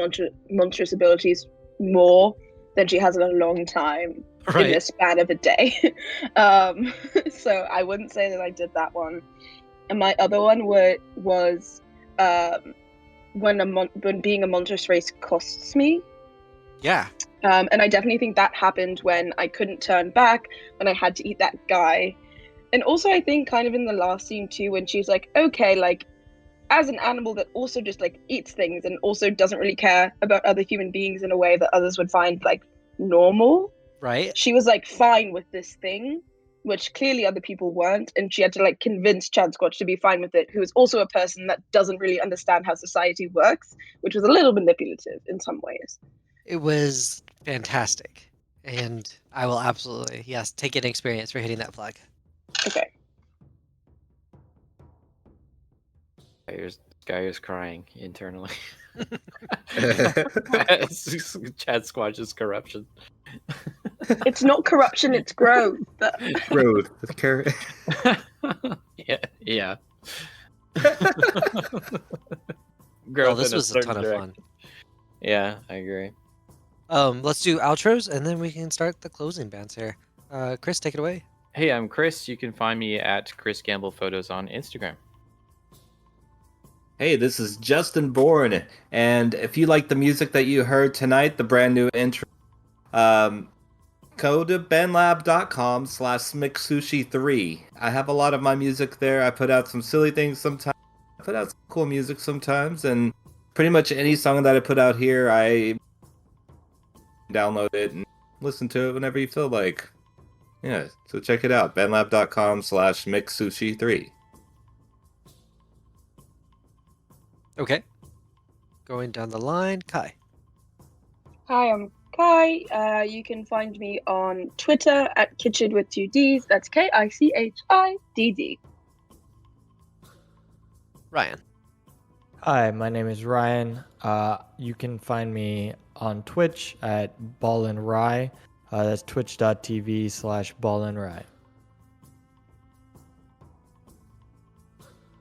monstrous abilities more than she has in a long time in the span of a day. So I wouldn't say that I did that one. And my other one was when being a monstrous race costs me. Yeah. And I definitely think that happened when I couldn't turn back, when I had to eat that guy. And also I think kind of in the last scene too, when she's like, okay, like as an animal that also just like eats things and also doesn't really care about other human beings in a way that others would find like normal. Right. She was like fine with this thing, which clearly other people weren't, and she had to like convince Chad Squatch to be fine with it, who is also a person that doesn't really understand how society works, which was a little manipulative in some ways. It was fantastic. And I will absolutely, yes, take an experience for hitting that flag. Okay. This guy is crying internally. Yeah. Chad Squatch's corruption. It's not corruption, it's growth. Growth. Yeah. Well, this was a ton of fun. Yeah, I agree. Let's do outros and then we can start the closing bands here. Chris, take it away. Hey, I'm Chris. You can find me at Chris Gamble Photos on Instagram. Hey, this is Justin Bourne, and if you like the music that you heard tonight, the brand new intro, go to benlab.com/smixsushi3. I have a lot of my music there. I put out some silly things sometimes, put out some cool music sometimes, and pretty much any song that I put out here, I download it and listen to it whenever you feel like. Yeah, so check it out, bandlab.com/mixsushi3. Okay. Going down the line, Kai. Hi, I'm Kai. You can find me on Twitter at Kitchen with 2Ds. That's KICHIDD. Ryan. Hi, my name is Ryan. You can find me on Twitch at ballandrye. That's twitch.tv/ballandrye.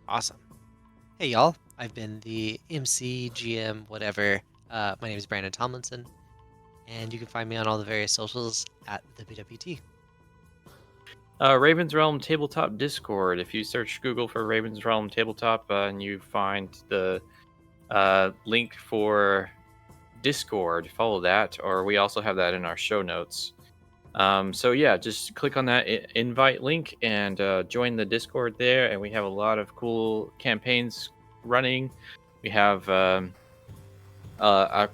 Awesome. Hey, y'all. I've been the MC, GM, whatever. My name is Brandon Tomlinson, and you can find me on all the various socials at the BWT. Raven's Realm Tabletop Discord. If you search Google for Raven's Realm Tabletop and you find the link for Discord, follow that, or we also have that in our show notes. So yeah, just click on that invite link and join the Discord there, and we have a lot of cool campaigns running. We have a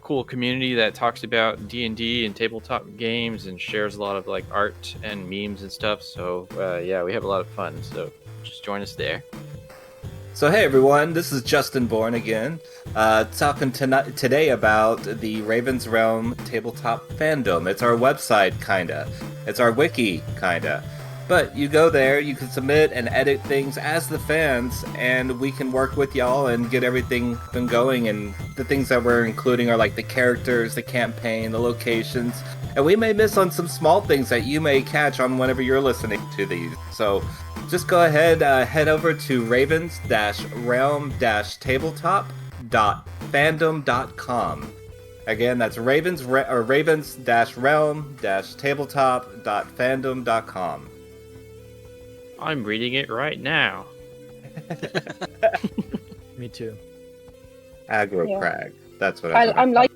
cool community that talks about D&D and tabletop games and shares a lot of like art and memes and stuff. So yeah, we have a lot of fun. So just join us there. So hey everyone, this is Justin Bourne again, talking today about the Raven's Realm Tabletop fandom. It's our website, kinda. It's our wiki, kinda. But you go there, you can submit and edit things as the fans, and we can work with y'all and get everything been going. And the things that we're including are like the characters, the campaign, the locations, and we may miss on some small things that you may catch on whenever you're listening to these. So just go ahead, head over to ravens-realm-tabletop.fandom.com. Again, that's ravens-realm-tabletop.fandom.com. I'm reading it right now. Me too. Aggro Yeah. Crag. That's what I'm like